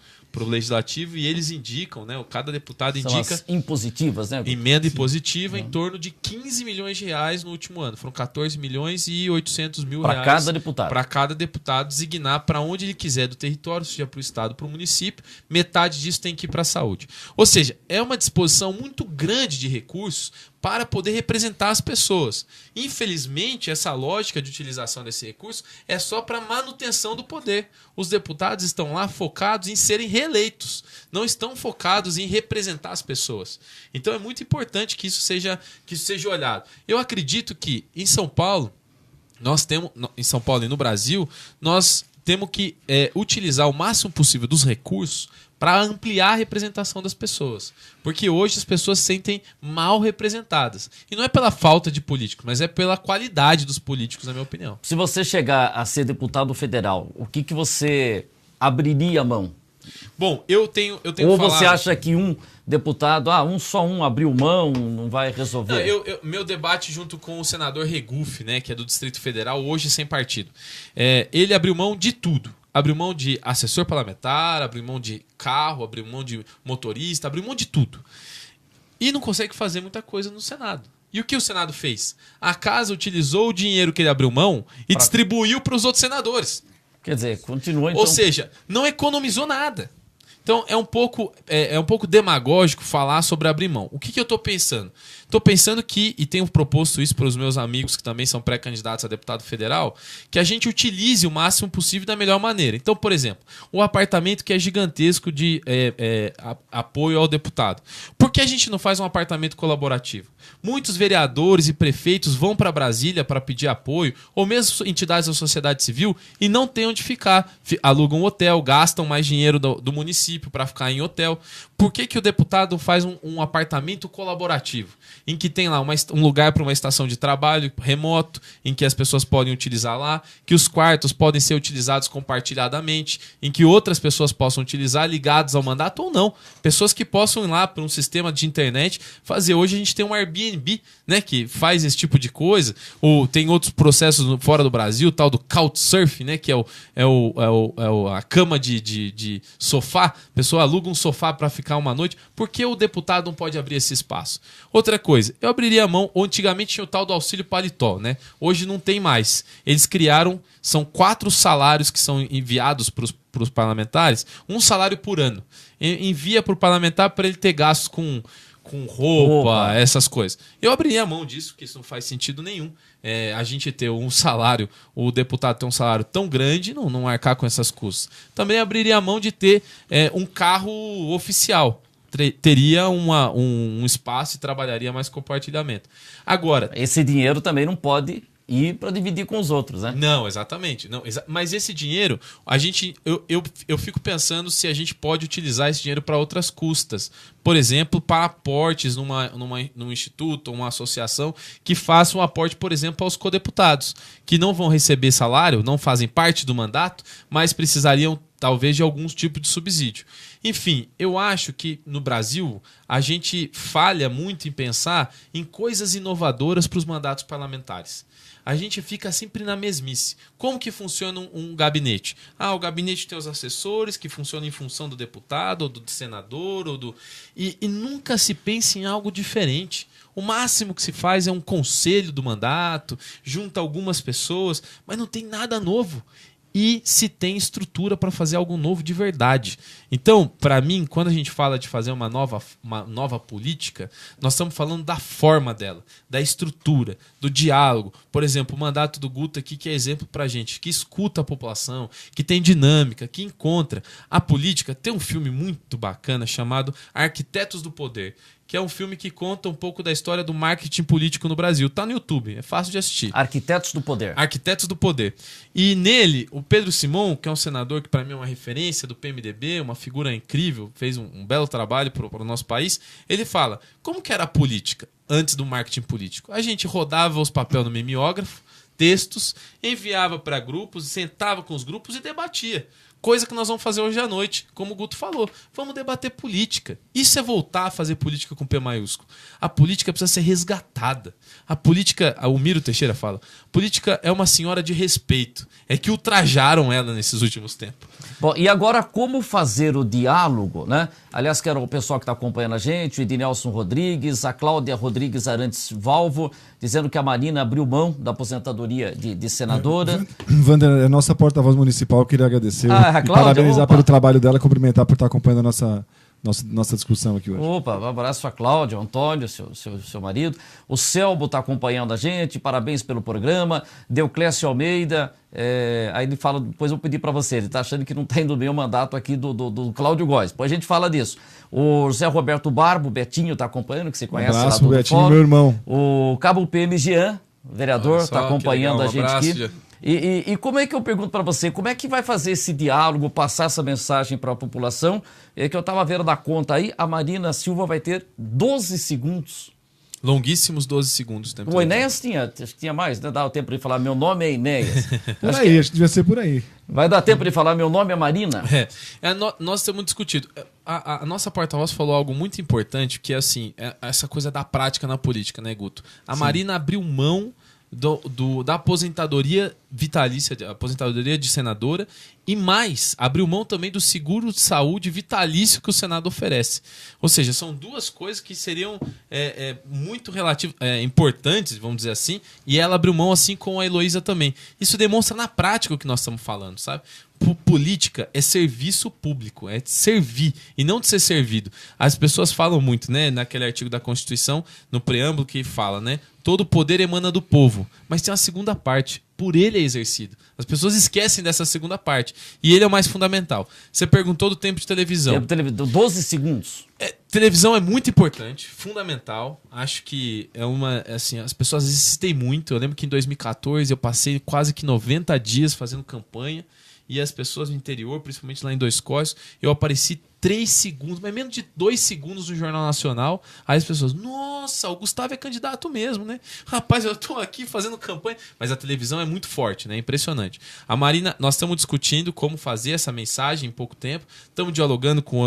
Legislativo e eles indicam, né? Cada deputado indica... As impositivas, né? Emenda impositiva em torno de 15 milhões de reais no último ano. Foram 14 milhões e 800 mil reais. Para cada deputado. Para cada deputado designar para onde ele quiser do território, seja para o estado, para o município. Metade disso tem que ir para a saúde. Ou seja, é uma disposição muito grande de recursos para poder representar as pessoas. Infelizmente, essa lógica de utilização desse recurso é só para manutenção do poder. Os deputados estão lá focados em serem reeleitos, não estão focados em representar as pessoas. Então é muito importante que isso seja olhado. Eu acredito que em São Paulo, em São Paulo e no Brasil, nós temos que utilizar o máximo possível dos recursos para ampliar a representação das pessoas. Porque hoje as pessoas se sentem mal representadas. E não é pela falta de políticos, mas é pela qualidade dos políticos, na minha opinião. Se você chegar a ser deputado federal, o que você abriria a mão? Bom, eu tenho Ou falado... você acha que um deputado, só um abriu mão, não vai resolver? Não, meu debate junto com o senador Regufe, né, que é do Distrito Federal, hoje sem partido. Ele abriu mão de tudo. Abriu mão de assessor parlamentar, abriu mão de carro, abriu mão de motorista, abriu mão de tudo. E não consegue fazer muita coisa no Senado. E o que o Senado fez? A casa utilizou o dinheiro que ele abriu mão e distribuiu para os outros senadores. Quer dizer, continua então... Ou seja, não economizou nada. Então é um pouco demagógico falar sobre abrir mão. O que eu estou pensando? Estou pensando que, e tenho proposto isso para os meus amigos que também são pré-candidatos a deputado federal, que a gente utilize o máximo possível da melhor maneira. Então, por exemplo, o apartamento que é gigantesco de apoio ao deputado. Por que a gente não faz um apartamento colaborativo? Muitos vereadores e prefeitos vão para Brasília para pedir apoio, ou mesmo entidades da sociedade civil, e não têm onde ficar. Alugam um hotel, gastam mais dinheiro do município para ficar em hotel. Por que o deputado faz um apartamento colaborativo? Em que tem lá um lugar para uma estação de trabalho remoto, em que as pessoas podem utilizar lá, que os quartos podem ser utilizados compartilhadamente, em que outras pessoas possam utilizar ligados ao mandato ou não. Pessoas que possam ir lá para um sistema de internet fazer. Hoje a gente tem um Airbnb, né, que faz esse tipo de coisa. Ou tem outros processos fora do Brasil, tal do Couchsurfing, né, que é a cama de sofá. A pessoa aluga um sofá para ficar uma noite. Por que o deputado não pode abrir esse espaço? Outra coisa, eu abriria a mão. Antigamente tinha o tal do auxílio paletó, né? Hoje não tem mais. Eles criaram, são 4 salários que são enviados para os parlamentares, um salário por ano. Envia para o parlamentar para ele ter gastos com roupa, essas coisas. Eu abriria a mão disso, porque isso não faz sentido nenhum. A gente ter um salário, o deputado ter um salário tão grande, não arcar com essas custas. Também abriria a mão de ter um carro oficial. Teria um espaço e trabalharia mais compartilhamento. Agora, esse dinheiro também não pode ir para dividir com os outros, né? Não, exatamente. Não, mas esse dinheiro, eu fico pensando se a gente pode utilizar esse dinheiro para outras custas. Por exemplo, para aportes num instituto ou uma associação que faça um aporte, por exemplo, aos codeputados, que não vão receber salário, não fazem parte do mandato, mas precisariam talvez de algum tipo de subsídio. Enfim, eu acho que no Brasil a gente falha muito em pensar em coisas inovadoras para os mandatos parlamentares. A gente fica sempre na mesmice. Como que funciona um gabinete? O gabinete tem os assessores que funcionam em função do deputado, ou do senador, e nunca se pensa em algo diferente. O máximo que se faz é um conselho do mandato, junta algumas pessoas, mas não tem nada novo. E se tem estrutura para fazer algo novo de verdade. Então, para mim, quando a gente fala de fazer uma nova política, nós estamos falando da forma dela, da estrutura, do diálogo. Por exemplo, o mandato do Guto aqui, que é exemplo para a gente, que escuta a população, que tem dinâmica, que encontra. A política tem um filme muito bacana chamado Arquitetos do Poder, que é um filme que conta um pouco da história do marketing político no Brasil. Está no YouTube, é fácil de assistir. Arquitetos do Poder. Arquitetos do Poder. E nele, o Pedro Simon, que é um senador que para mim é uma referência do PMDB, uma figura incrível, fez um belo trabalho para o nosso país, ele fala, como que era a política antes do marketing político? A gente rodava os papéis no mimeógrafo, textos, enviava para grupos, sentava com os grupos e debatia. Coisa que nós vamos fazer hoje à noite, como o Guto falou. Vamos debater política. Isso é voltar a fazer política com P maiúsculo. A política precisa ser resgatada. A política, o Miro Teixeira fala, política é uma senhora de respeito. É que ultrajaram ela nesses últimos tempos. Bom, e agora como fazer o diálogo, né? Aliás, quero o pessoal que está acompanhando a gente, o Ednelson Rodrigues, a Cláudia Rodrigues Arantes Valvo, dizendo que a Marina abriu mão da aposentadoria de senadora. Wander, é nossa porta-voz municipal, queria agradecer e Cláudia, parabenizar pelo trabalho dela, cumprimentar por estar acompanhando a nossa discussão aqui hoje. Opa, um abraço a Cláudia, o Antônio, seu marido. O Selbo está acompanhando a gente, parabéns pelo programa. Deuclésio Almeida, aí ele fala, depois eu vou pedir para você, ele está achando que não está indo bem o mandato aqui do Cláudio Góes. Depois a gente fala disso. O José Roberto Barbo, o Betinho está acompanhando, que você conhece lá do Betinho, meu irmão. O Cabo PM Jean, vereador, está acompanhando a gente aqui. E como é que eu pergunto para você, como é que vai fazer esse diálogo, passar essa mensagem para a população? É que eu estava vendo da conta aí, a Marina Silva vai ter 12 segundos. Longuíssimos 12 segundos. O Enéas tinha mais, né? Dá o tempo de falar, meu nome é Enéas. Por aí, acho que devia ser por aí. Vai dar tempo de falar, meu nome é Marina? Nós temos discutido. A nossa porta-voz falou algo muito importante, que é assim, essa coisa da prática na política, né, Guto? A Sim. Marina abriu mão da aposentadoria vitalícia, aposentadoria de senadora, e mais, abriu mão também do seguro de saúde vitalício que o Senado oferece. Ou seja, são duas coisas que seriam muito importantes, vamos dizer assim, e ela abriu mão assim com a Heloísa também. Isso demonstra na prática o que nós estamos falando, sabe? Política é serviço público, é servir e não de ser servido. As pessoas falam muito, né, naquele artigo da Constituição, no preâmbulo que fala, né, todo poder emana do povo, mas tem uma segunda parte, por ele é exercido. As pessoas esquecem dessa segunda parte e ele é o mais fundamental. Você perguntou do tempo de televisão. 12 segundos. Televisão é muito importante, fundamental. Acho que assim, as pessoas insistem muito. Eu lembro que em 2014 eu passei quase que 90 dias fazendo campanha. E as pessoas no interior, principalmente lá em Dois Córregos, eu apareci 3 segundos, mas menos de 2 segundos no Jornal Nacional, aí as pessoas, nossa, o Gustavo é candidato mesmo, né? Rapaz, eu tô aqui fazendo campanha. Mas a televisão é muito forte, né? Impressionante. A Marina, nós estamos discutindo como fazer essa mensagem em pouco tempo, estamos dialogando com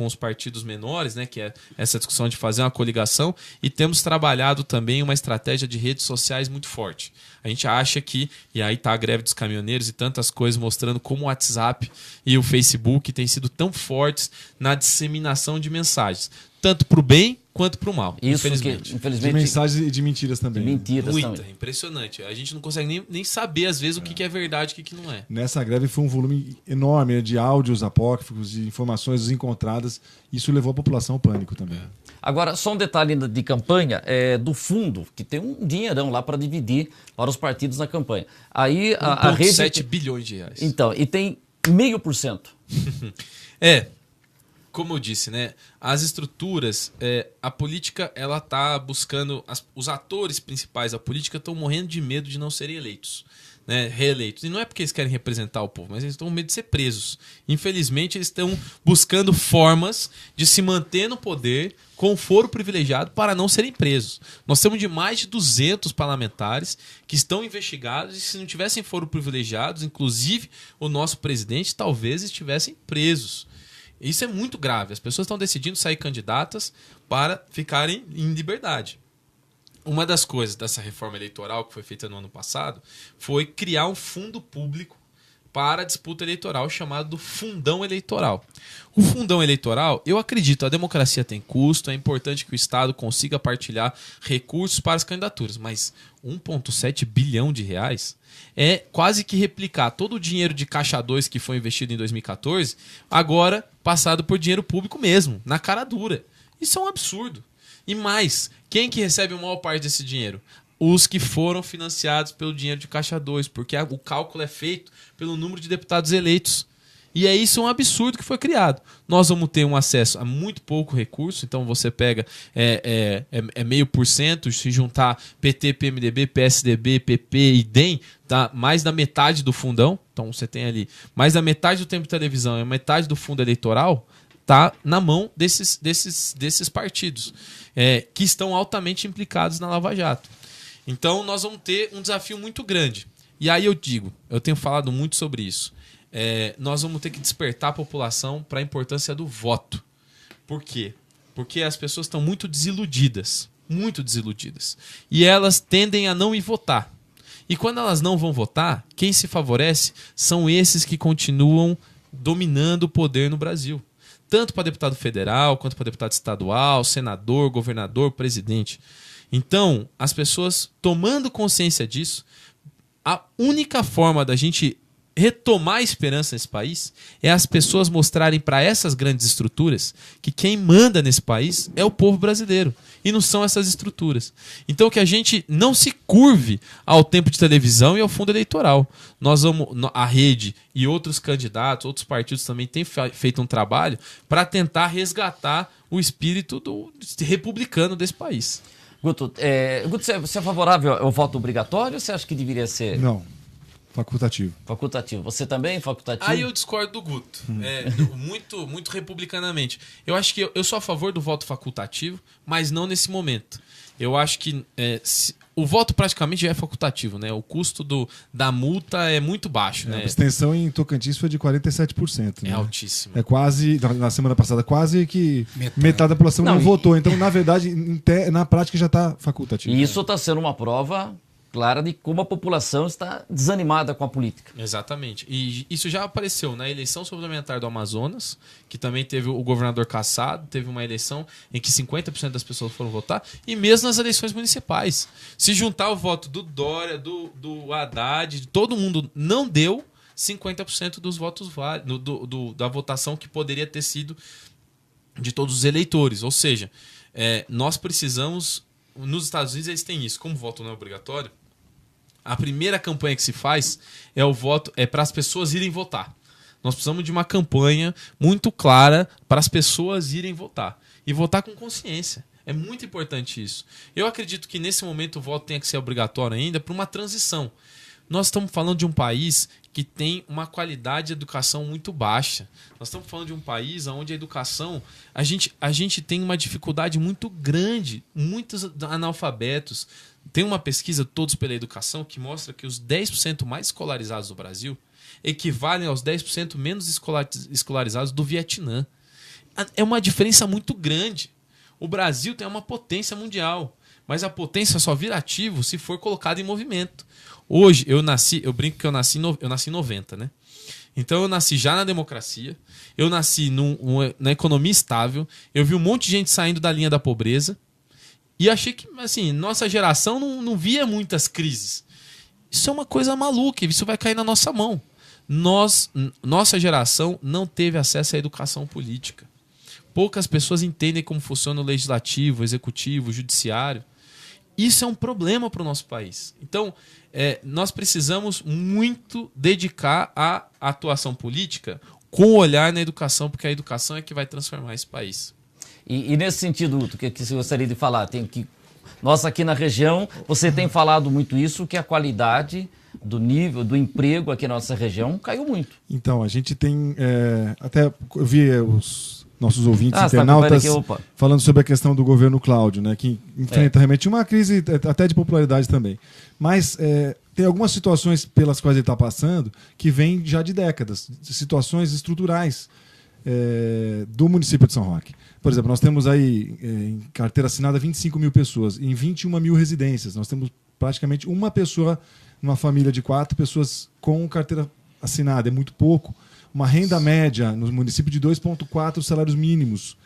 os partidos menores, né? Que é essa discussão de fazer uma coligação, e temos trabalhado também uma estratégia de redes sociais muito forte. A gente acha que, e aí tá a greve dos caminhoneiros e tantas coisas mostrando como o WhatsApp e o Facebook têm sido tão fortes na disseminação de mensagens, tanto para o bem quanto para o mal. Isso, infelizmente. De mensagens e de mentiras também. De mentiras Muita, também. Impressionante. A gente não consegue nem saber, às vezes, o que é verdade e o que não é. Nessa greve foi um volume enorme de áudios apócrifos, de informações desencontradas. Isso levou a população ao pânico também. Agora, só um detalhe ainda de campanha, do fundo, que tem um dinheirão lá para dividir para os partidos na campanha. Aí a rede... 7 bilhões de reais. Então, e tem 0,5%. Como eu disse, né? As estruturas, a política, ela tá buscando... os atores principais da política estão morrendo de medo de não serem eleitos. Né, reeleitos. E não é porque eles querem representar o povo, mas eles estão com medo de ser presos. Infelizmente, eles estão buscando formas de se manter no poder com foro privilegiado para não serem presos. Nós temos de mais de 200 parlamentares que estão investigados e se não tivessem foro privilegiados, inclusive o nosso presidente, talvez estivessem presos. Isso é muito grave. As pessoas estão decidindo sair candidatas para ficarem em liberdade. Uma das coisas dessa reforma eleitoral que foi feita no ano passado foi criar um fundo público para a disputa eleitoral chamado do Fundão Eleitoral. O Fundão Eleitoral, eu acredito, a democracia tem custo, é importante que o Estado consiga partilhar recursos para as candidaturas, mas 1,7 bilhão de reais é quase que replicar todo o dinheiro de Caixa 2 que foi investido em 2014, agora passado por dinheiro público mesmo, na cara dura. Isso é um absurdo. E mais, quem que recebe a maior parte desse dinheiro? Os que foram financiados pelo dinheiro de Caixa 2, porque o cálculo é feito pelo número de deputados eleitos. E é isso um absurdo que foi criado. Nós vamos ter um acesso a muito pouco recurso, então você pega 0,5%, se juntar PT, PMDB, PSDB, PP e DEM, dá mais da metade do fundão. Então você tem ali mais da metade do tempo de televisão e metade do fundo eleitoral está na mão desses partidos, que estão altamente implicados na Lava Jato. Então nós vamos ter um desafio muito grande. E aí eu tenho falado muito sobre isso. Nós vamos ter que despertar a população para a importância do voto. Por quê? Porque as pessoas estão muito desiludidas. Muito desiludidas. E elas tendem a não ir votar. E quando elas não vão votar, quem se favorece são esses que continuam dominando o poder no Brasil. Tanto para deputado federal, quanto para deputado estadual, senador, governador, presidente. Então, as pessoas tomando consciência disso, a única forma da gente retomar a esperança nesse país é as pessoas mostrarem para essas grandes estruturas que quem manda nesse país é o povo brasileiro e não são essas estruturas. Então que a gente não se curve ao tempo de televisão e ao fundo eleitoral. A rede e outros candidatos, outros partidos também têm feito um trabalho para tentar resgatar o espírito republicano desse país. Guto, você é favorável ao voto obrigatório ou você acha que deveria ser... Não. Facultativo. Facultativo. Você também, facultativo? Aí eu discordo do Guto. Muito republicanamente. Eu acho que eu sou a favor do voto facultativo, mas não nesse momento. Eu acho que o voto praticamente já é facultativo, né? O custo da multa é muito baixo, né? A abstenção em Tocantins foi de 47%. É né? altíssimo. É quase, na semana passada, quase que metade da população não votou. Então, na verdade, na prática já está facultativo. E isso está sendo uma prova clara de como a população está desanimada com a política. Exatamente. E isso já apareceu na eleição suplementar do Amazonas, que também teve o governador cassado, teve uma eleição em que 50% das pessoas foram votar, e mesmo nas eleições municipais. Se juntar o voto do Dória, do Haddad, de todo mundo, não deu 50% dos votos da votação que poderia ter sido de todos os eleitores. Ou seja, nós precisamos... Nos Estados Unidos eles têm isso. Como o voto não é obrigatório, a primeira campanha que se faz é para as pessoas irem votar. Nós precisamos de uma campanha muito clara para as pessoas irem votar. E votar com consciência. É muito importante isso. Eu acredito que nesse momento o voto tenha que ser obrigatório ainda para uma transição. Nós estamos falando de um país que tem uma qualidade de educação muito baixa. Nós estamos falando de um país onde a educação... A gente tem uma dificuldade muito grande, muitos analfabetos. Tem uma pesquisa, Todos pela Educação, que mostra que os 10% mais escolarizados do Brasil equivalem aos 10% menos escolarizados do Vietnã. É uma diferença muito grande. O Brasil tem uma potência mundial, mas a potência só vira ativo se for colocada em movimento. Hoje, eu brinco que eu nasci em 90, né? Então eu nasci já na democracia, eu nasci na economia estável, eu vi um monte de gente saindo da linha da pobreza e achei que, assim, nossa geração não via muitas crises. Isso é uma coisa maluca, isso vai cair na nossa mão. Nossa geração não teve acesso à educação política. Poucas pessoas entendem como funciona o legislativo, o executivo, o judiciário. Isso é um problema para o nosso país. Então, nós precisamos muito dedicar a atuação política com olhar na educação, porque a educação é que vai transformar esse país. E nesse sentido, o que você gostaria de falar? Nós aqui na região, você tem falado muito isso, que a qualidade do nível do emprego aqui na nossa região caiu muito. Então, a gente tem... até eu vi os nossos ouvintes internautas falando sobre a questão do governo Cláudio, né, que enfrenta realmente uma crise até de popularidade também. Mas tem algumas situações pelas quais ele está passando que vêm já de décadas, situações estruturais do município de São Roque. Por exemplo, nós temos aí em carteira assinada 25 mil pessoas, em 21 mil residências. Nós temos praticamente uma pessoa numa família de 4 pessoas com carteira assinada, é muito pouco. Uma renda média no município de 2,4 salários mínimos.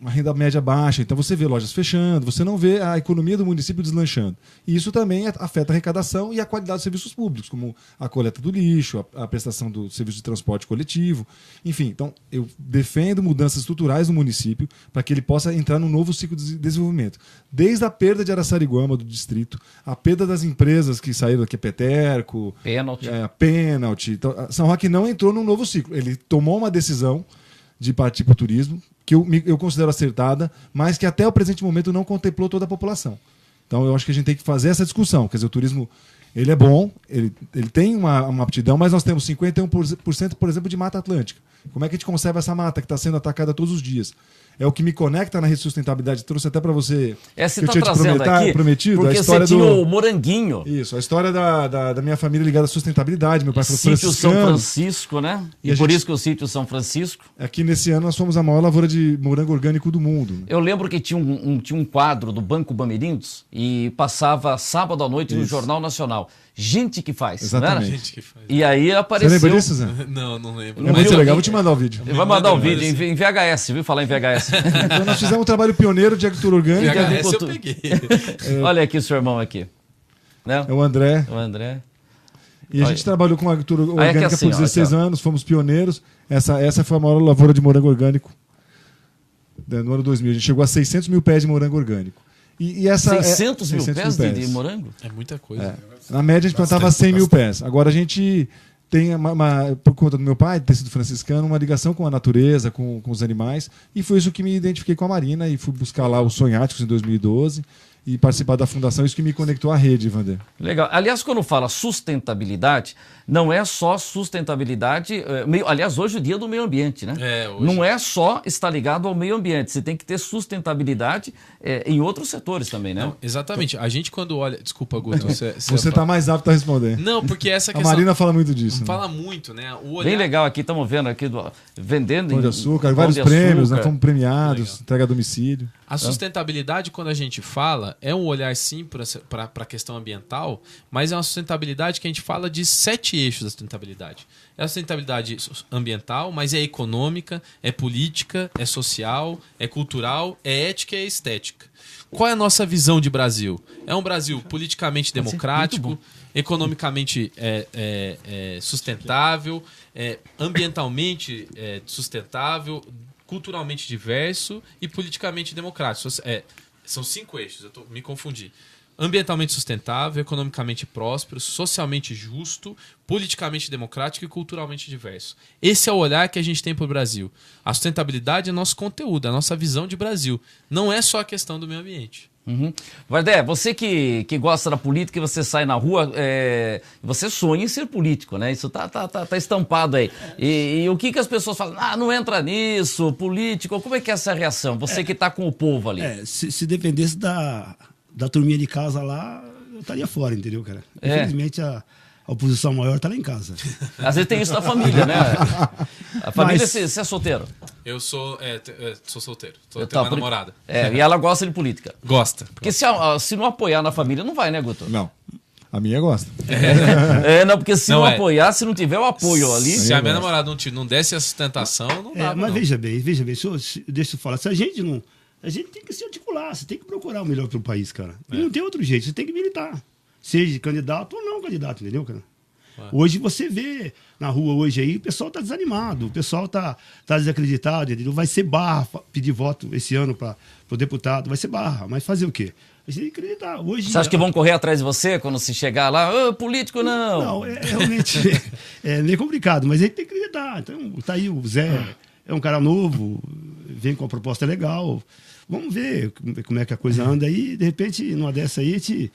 Uma renda média baixa. Então você vê lojas fechando, você não vê a economia do município deslanchando. E isso também afeta a arrecadação e a qualidade dos serviços públicos, como a coleta do lixo, a prestação do serviço de transporte coletivo. Enfim, então eu defendo mudanças estruturais no município para que ele possa entrar num novo ciclo de desenvolvimento. Desde a perda de Araçariguama, do distrito, a perda das empresas que saíram aqui, Peterco, Pênalti. Então, São Roque não entrou num novo ciclo. Ele tomou uma decisão de partir para o turismo, que eu considero acertada, mas que até o presente momento não contemplou toda a população. Então eu acho que a gente tem que fazer essa discussão. Quer dizer, o turismo ele é bom, ele tem uma aptidão, mas nós temos 51%, por exemplo, de Mata Atlântica. Como é que a gente conserva essa mata que está sendo atacada todos os dias? É o que me conecta na rede de sustentabilidade. Trouxe até para você. Você está trazendo aqui, prometido, porque a história você tinha o Moranguinho. Isso, a história da minha família ligada à sustentabilidade. Meu pai foi franciscano. Sítio São Francisco, né? E por isso que o Sítio São Francisco. Aqui nesse ano nós fomos a maior lavoura de morango orgânico do mundo. Eu lembro que tinha um quadro do Banco Bamerindos e passava sábado à noite no Jornal Nacional. Gente que faz. Exatamente. Não era? Gente que faz. E aí apareceu... Você lembra disso, Zé? Não lembro. É muito legal, vou te mandar o vídeo. Vai mandar o vídeo em VHS, viu? Falar em VHS. Então nós fizemos um trabalho pioneiro de agricultura orgânica. VHS eu peguei. Olha aqui o seu irmão aqui. Né? É o André. O André. E a gente trabalhou com agricultura orgânica assim, por 16 anos, fomos pioneiros. Essa foi a maior lavoura de morango orgânico no ano 2000. A gente chegou a 600 mil pés de morango orgânico. E essa 600 mil pés de morango? É muita coisa. Na média a gente plantava 100 mil pés. Agora a gente tem, por conta do meu pai, ter sido franciscano, uma ligação com a natureza, com os animais. E foi isso que me identifiquei com a Marina e fui buscar lá os Sonháticos em 2012 e participar da fundação. Isso que me conectou à rede, Vander. Legal. Aliás, quando fala sustentabilidade, não é só sustentabilidade... aliás, hoje é o dia do meio ambiente, né? Hoje. Não é só estar ligado ao meio ambiente. Você tem que ter sustentabilidade em outros setores também, né? Não, exatamente. A gente quando olha... Desculpa, Guto. Você está mais apto a responder. Não, porque essa questão... A Marina fala muito disso. Fala muito, né? O olhar... Bem legal aqui. Estamos vendo aqui, vendendo... Pão de açúcar, vários prêmios, nós fomos premiados, entrega a domicílio. A sustentabilidade, quando a gente fala, é um olhar sim para a questão ambiental, mas é uma sustentabilidade que a gente fala de 7 eixos da sustentabilidade. É a sustentabilidade ambiental, mas é econômica, é política, é social, é cultural, é ética e é estética. Qual é a nossa visão de Brasil? É um Brasil politicamente democrático, economicamente sustentável, ambientalmente sustentável, culturalmente diverso e politicamente democrático. São 5 eixos, me confundi. Ambientalmente sustentável, economicamente próspero, socialmente justo, politicamente democrático e culturalmente diverso. Esse é o olhar que a gente tem para o Brasil. A sustentabilidade é nosso conteúdo, a nossa visão de Brasil. Não é só a questão do meio ambiente. Vardé, você que gosta da política e você sai na rua, você sonha em ser político, né? Isso tá estampado aí. E o que as pessoas falam? Não entra nisso, político. Como é que é essa reação? Você que tá com o povo ali. Se dependesse da turminha de casa lá, eu estaria fora, entendeu, cara? Infelizmente a oposição maior tá lá em casa. Às vezes tem isso na família, né? A família, você é solteiro? Eu sou solteiro. Tenho uma namorada. E ela gosta de política? Gosta. Porque se não apoiar na família, não vai, né, Guto? Não. A minha gosta. Não, porque se não apoiar, se não tiver o apoio ali... Se a minha namorada não desse a sustentação, não dá. Mas veja bem, deixa eu falar. Se a gente não... A gente tem que se articular, você tem que procurar o melhor para o país, cara. E não tem outro jeito, você tem que militar. Seja candidato ou não candidato, entendeu, cara? Hoje você vê na rua hoje aí, o pessoal tá desanimado, o pessoal tá desacreditado, entendeu? Vai ser barra pedir voto esse ano para o deputado, vai ser barra, mas fazer o quê? A gente tem que acreditar. Hoje, você acha que vão correr atrás de você quando se chegar lá? Político não! Não, realmente meio complicado, mas a gente tem que acreditar. Então, tá aí o Zé, é um cara novo, vem com uma proposta legal. Vamos ver como é que a coisa anda aí, de repente, numa dessa aí, a gente...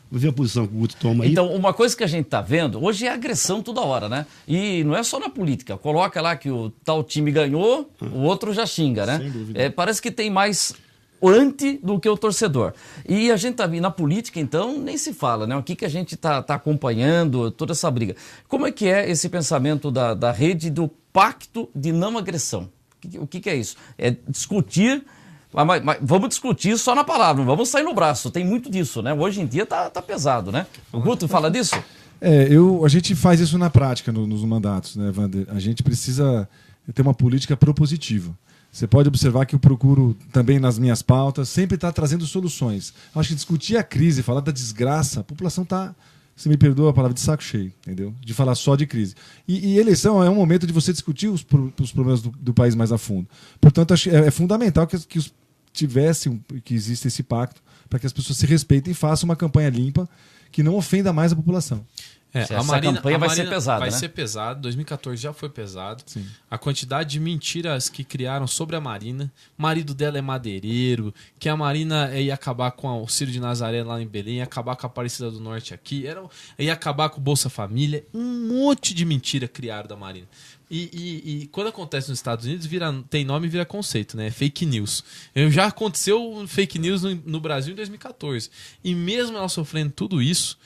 Vou ver a posição que o Guto toma aí. Então, uma coisa que a gente tá vendo, hoje é agressão toda hora, né? E não é só na política. Coloca lá que o tal time ganhou, o outro já xinga, né? Sem dúvida. Parece que tem mais o anti do que o torcedor. E a gente tá vendo na política, então, nem se fala, né? O que a gente tá acompanhando, toda essa briga. Como é que é esse pensamento da rede do pacto de não agressão? O que é isso? É discutir... Mas vamos discutir só na palavra, não vamos sair no braço. Tem muito disso, né? Hoje em dia tá pesado, né? O Guto fala disso? A gente faz isso na prática nos mandatos, né, Wander? A gente precisa ter uma política propositiva. Você pode observar que eu procuro também nas minhas pautas sempre estar trazendo soluções. Acho que discutir a crise, falar da desgraça, a população está, se me perdoa a palavra, de saco cheio, entendeu? De falar só de crise. E eleição é um momento de você discutir os problemas do país mais a fundo. Portanto, é fundamental que que exista esse pacto para que as pessoas se respeitem e façam uma campanha limpa que não ofenda mais a população. Essa campanha vai ser pesada, vai né? ser pesado. 2014 já foi pesado. Sim. A quantidade de mentiras que criaram sobre a Marina. O marido dela é madeireiro, que a Marina ia acabar com o Ciro de Nazaré lá em Belém, ia acabar com a Aparecida do Norte aqui, ia acabar com o Bolsa Família. Um monte de mentira criaram da Marina. E quando acontece nos Estados Unidos, tem nome e vira conceito, né? Fake news. Já aconteceu fake news no Brasil em 2014. E mesmo ela sofrendo tudo isso,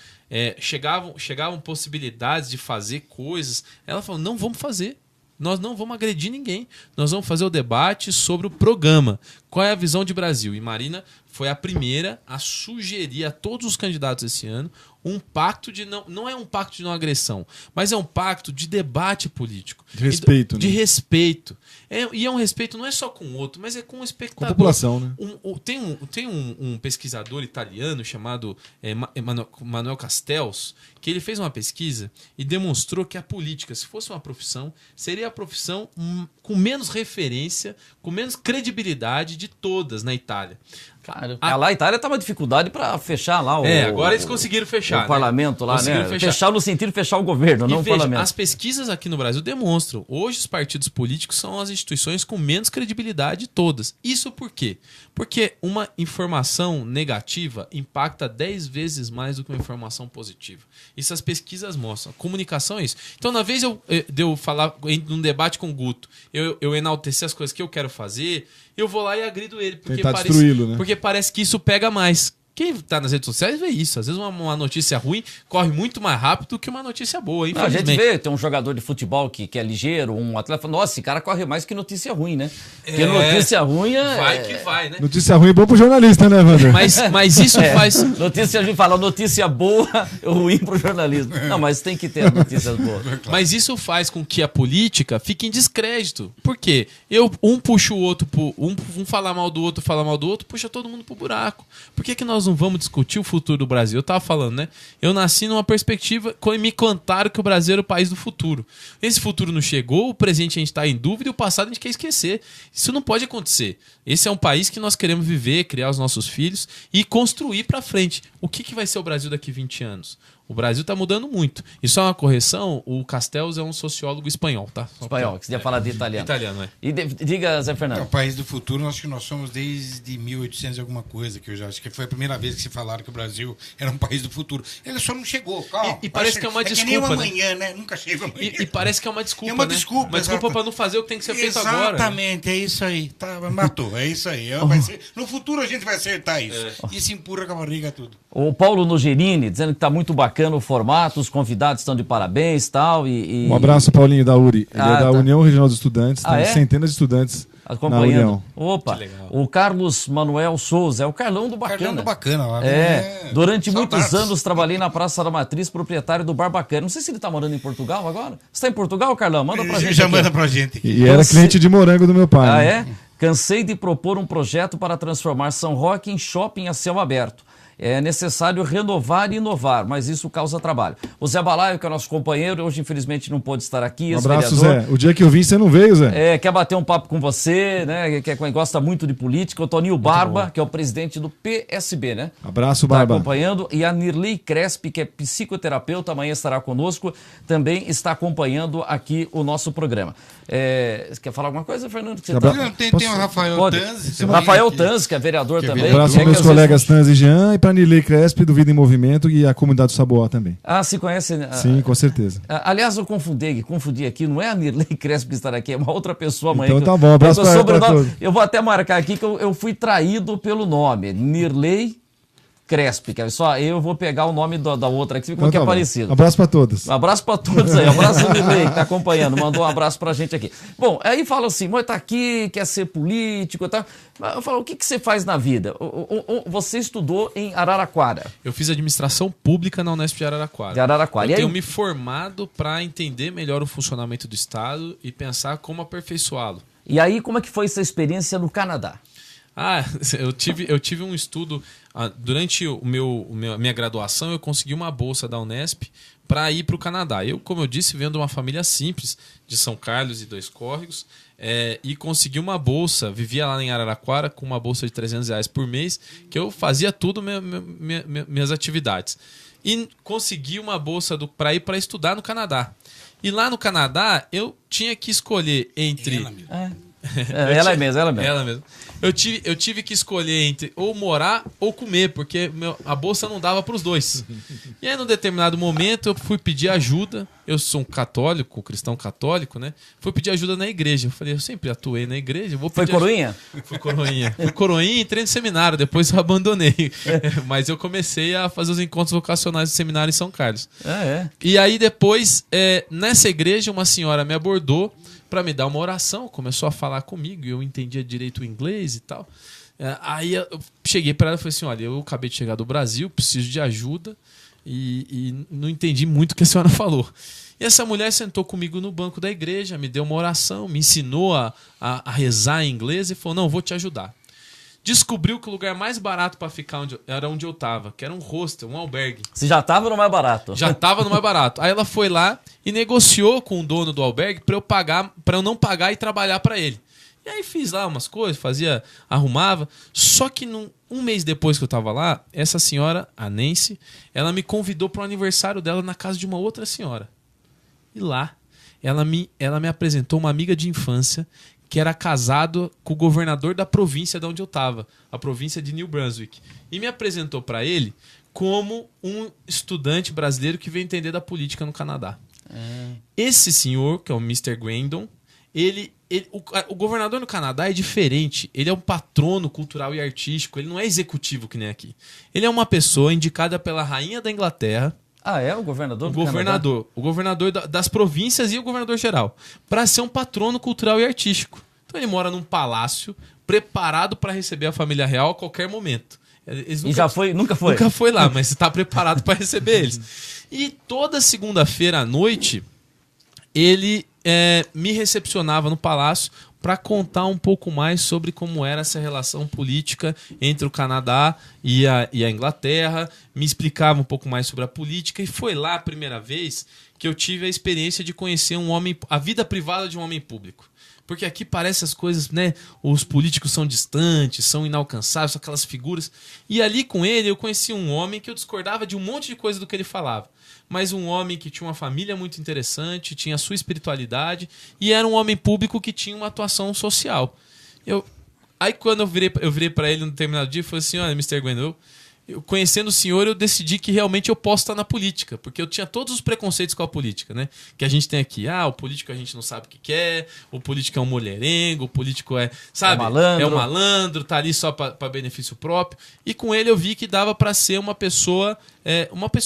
chegavam possibilidades de fazer coisas. Ela falou, não vamos fazer. Nós não vamos agredir ninguém. Nós vamos fazer o debate sobre o programa. Qual é a visão de Brasil? E Marina foi a primeira a sugerir a todos os candidatos esse ano um pacto de não é um pacto de não agressão, mas é um pacto de debate político. De respeito. De né? respeito. E é um respeito não é só com o outro, mas é com o espectador. Com a população, né? Tem um pesquisador italiano chamado Manuel Castells, que ele fez uma pesquisa e demonstrou que a política, se fosse uma profissão, seria a profissão com menos referência, com menos credibilidade de todas na Itália. Claro. Lá a Itália tá uma dificuldade para fechar lá agora eles conseguiram fechar. O parlamento lá, né? Fechar no sentido de fechar o governo, não o parlamento. As pesquisas aqui no Brasil demonstram. Hoje os partidos políticos são as instituições com menos credibilidade de todas. Isso por quê? Porque uma informação negativa impacta 10 vezes mais do que uma informação positiva. Isso as pesquisas mostram. A comunicação é isso. Então, na vez de eu falar num debate com o Guto, eu enaltecer as coisas que eu quero fazer, eu vou lá e agrido ele. Porque parece que isso pega mais. Quem tá nas redes sociais vê isso. Às vezes uma notícia ruim corre muito mais rápido do que uma notícia boa, infelizmente. A gente vê, tem um jogador de futebol que é ligeiro, um atleta, nossa, esse cara corre mais que notícia ruim, né? Porque notícia ruim Vai que vai, né? Notícia ruim é bom pro jornalista, né, Wander? Mas isso faz... Notícia ruim, fala notícia boa, ruim pro jornalismo. Não, mas tem que ter notícias boas. Mas isso faz com que a política fique em descrédito. Por quê? Um puxa o outro, um fala mal do outro, puxa todo mundo pro buraco. Por que nós não vamos discutir o futuro do Brasil? Eu tava falando, né? Eu nasci numa perspectiva quando me contaram que o Brasil era o país do futuro. Esse futuro não chegou, o presente a gente tá em dúvida e o passado a gente quer esquecer. Isso não pode acontecer. Esse é um país que nós queremos viver, criar os nossos filhos e construir para frente. O que vai ser o Brasil daqui 20 anos? O Brasil está mudando muito. E só uma correção, o Castells é um sociólogo espanhol, tá? Espanhol, que você ia falar de italiano. Italiano, é. E diga, Zé Fernando. O país do futuro, acho que nós somos desde 1800 e alguma coisa, que eu já acho que foi a primeira vez que se falaram que o Brasil era um país do futuro. Ele só não chegou, calma. E parece que é uma desculpa, que nem né? amanhã, né? Nunca chega amanhã. E parece que é uma desculpa, É uma né? desculpa, Uma desculpa para não fazer o que tem que ser feito agora. Né? Exatamente, é isso aí. Tá, matou, é isso aí. No futuro a gente vai acertar isso. Isso empurra com a barriga tudo. O Paulo Nogerini dizendo que está muito bacana o formato, os convidados estão de parabéns e tal. Um abraço, Paulinho, da URI. Ele é da União Regional dos Estudantes, tem centenas de estudantes acompanhando. Na União. Opa, o Carlos Manuel Souza, é o Carlão do Bacana. Carlão do Bacana. Lá, durante muitos anos trabalhei na Praça da Matriz, proprietário do Bar Bacana. Não sei se ele está morando em Portugal agora. Você está em Portugal, Carlão? Manda pra gente. Já manda pra gente. E era cliente de morango do meu pai. Ah, né? é? Cansei de propor um projeto para transformar São Roque em shopping a céu aberto. É necessário renovar e inovar, mas isso causa trabalho. O Zé Balaio, que é nosso companheiro, hoje infelizmente não pôde estar aqui. Um abraço, Zé. O dia que eu vim, você não veio, Zé? Quer bater um papo com você, né? Gosta muito de política. O Toninho Barba, que é o presidente do PSB, né? Abraço, Barba. Está acompanhando. E a Nirley Crespi, que é psicoterapeuta, amanhã estará conosco, também está acompanhando aqui o nosso programa. Você quer falar alguma coisa, Fernando? Tem o Rafael Tanzi. O Rafael Tanzi, que é vereador também. Um abraço aos meus colegas Tanzi e Jean e para Nirley Crespi, do Vida em Movimento, e a comunidade do Saboá também. Ah, se conhece? Sim, com certeza. Aliás, eu confundi aqui, não é a Nirley Crespi que está aqui, é uma outra pessoa amanhã. Então tá bom, abraço para todos. Eu vou até marcar aqui que eu fui traído pelo nome, Nirley Crespi, que é só eu vou pegar o nome da outra aqui, porque é parecido. Abraço para todos. Um abraço para todos aí, um abraço do Nirley, que está acompanhando, mandou um abraço pra gente aqui. Bom, aí fala assim, mas tá aqui, quer ser político e tal. Eu falo, o que você faz na vida? Você estudou em Araraquara. Eu fiz administração pública na Unesp de Araraquara. Eu tenho me formado para entender melhor o funcionamento do Estado e pensar como aperfeiçoá-lo. E aí, como é que foi essa experiência no Canadá? Eu tive um estudo. Durante minha graduação, eu consegui uma bolsa da Unesp para ir para o Canadá. Eu, como eu disse, venho de uma família simples, de São Carlos e Dois Córregos, e consegui uma bolsa. Vivia lá em Araraquara com uma bolsa de R$300 por mês, que eu fazia tudo minhas atividades. E consegui uma bolsa para ir para estudar no Canadá. E lá no Canadá, eu tinha que escolher entre... Ela mesmo. Eu tive que escolher entre ou morar ou comer, porque a bolsa não dava para os dois. E aí, num determinado momento, eu fui pedir ajuda. Eu sou um católico, cristão católico, né? Fui pedir ajuda na igreja. Eu falei, eu sempre atuei na igreja. Foi coroinha? Fui coroinha. Fui coroinha e entrei no seminário, depois eu abandonei. Mas eu comecei a fazer os encontros vocacionais do seminário em São Carlos. E aí, depois, nessa igreja, uma senhora me abordou para me dar uma oração, começou a falar comigo e eu entendia direito o inglês e tal. Aí eu cheguei para ela e falei assim, olha, eu acabei de chegar do Brasil, preciso de ajuda e não entendi muito o que a senhora falou. E essa mulher sentou comigo no banco da igreja, me deu uma oração, me ensinou a rezar em inglês e falou, não, vou te ajudar. Descobriu que o lugar mais barato para ficar era onde eu estava, que era um hostel, um albergue. Você já estava no mais barato? Já estava no mais barato. Aí ela foi lá e negociou com o dono do albergue para eu não pagar e trabalhar para ele. E aí fiz lá umas coisas, arrumava. Só que um mês depois que eu estava lá, essa senhora, a Nancy, ela me convidou para o aniversário dela na casa de uma outra senhora. E lá, ela me apresentou uma amiga de infância que era casado com o governador da província de onde eu estava, a província de New Brunswick. E me apresentou para ele como um estudante brasileiro que veio entender da política no Canadá. Esse senhor, que é o Mr. Gwendon, o governador no Canadá é diferente. Ele é um patrono cultural e artístico. Ele não é executivo que nem aqui. Ele é uma pessoa indicada pela rainha da Inglaterra. O governador do Canadá? O governador das províncias e o governador geral, para ser um patrono cultural e artístico. Então ele mora num palácio preparado para receber a família real a qualquer momento. Nunca foi? Nunca foi lá, mas está preparado para receber eles. E toda segunda-feira à noite ele me recepcionava no palácio para contar um pouco mais sobre como era essa relação política entre o Canadá e a Inglaterra, me explicava um pouco mais sobre a política, e foi lá a primeira vez que eu tive a experiência de conhecer a vida privada de um homem público. Porque aqui parece as coisas, né? Os políticos são distantes, são inalcançáveis, são aquelas figuras. E ali com ele eu conheci um homem que eu discordava de um monte de coisa do que ele falava. Mas um homem que tinha uma família muito interessante, tinha a sua espiritualidade e era um homem público que tinha uma atuação social. Aí quando eu virei para ele num determinado dia e falei assim, olha, Mr. Gwen, eu conhecendo o senhor, eu decidi que realmente eu posso estar na política, porque eu tinha todos os preconceitos com a política, né? Que a gente tem aqui. O político a gente não sabe o que quer, o político é um mulherengo, o político sabe? É um malandro, tá ali só para benefício próprio. E com ele eu vi que dava para ser uma pessoa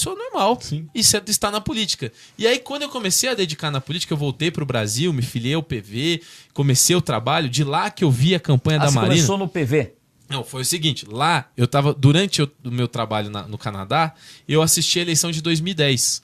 normal. Sim. E estar na política. E aí quando eu comecei a dedicar na política, eu voltei pro Brasil, me filiei ao PV, comecei o trabalho, de lá que eu vi a campanha da Marina. Você começou no PV? Não, foi o seguinte, lá eu tava, durante o meu trabalho no Canadá, eu assisti a eleição de 2010.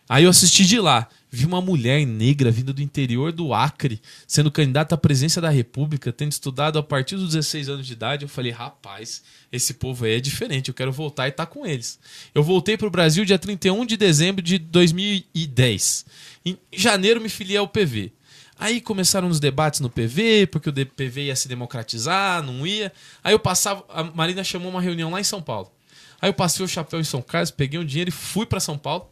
Aí eu assisti de lá, vi uma mulher negra vinda do interior do Acre, sendo candidata à presidência da República, tendo estudado a partir dos 16 anos de idade. Eu falei, rapaz, esse povo aí é diferente, eu quero voltar e estar com eles. Eu voltei pro Brasil dia 31 de dezembro de 2010. Em janeiro me filiei ao PV. Aí começaram os debates no PV, porque o PV ia se democratizar, não ia. Aí eu passava, a Marina chamou uma reunião lá em São Paulo. Aí eu passei o chapéu em São Carlos, peguei o dinheiro e fui para São Paulo.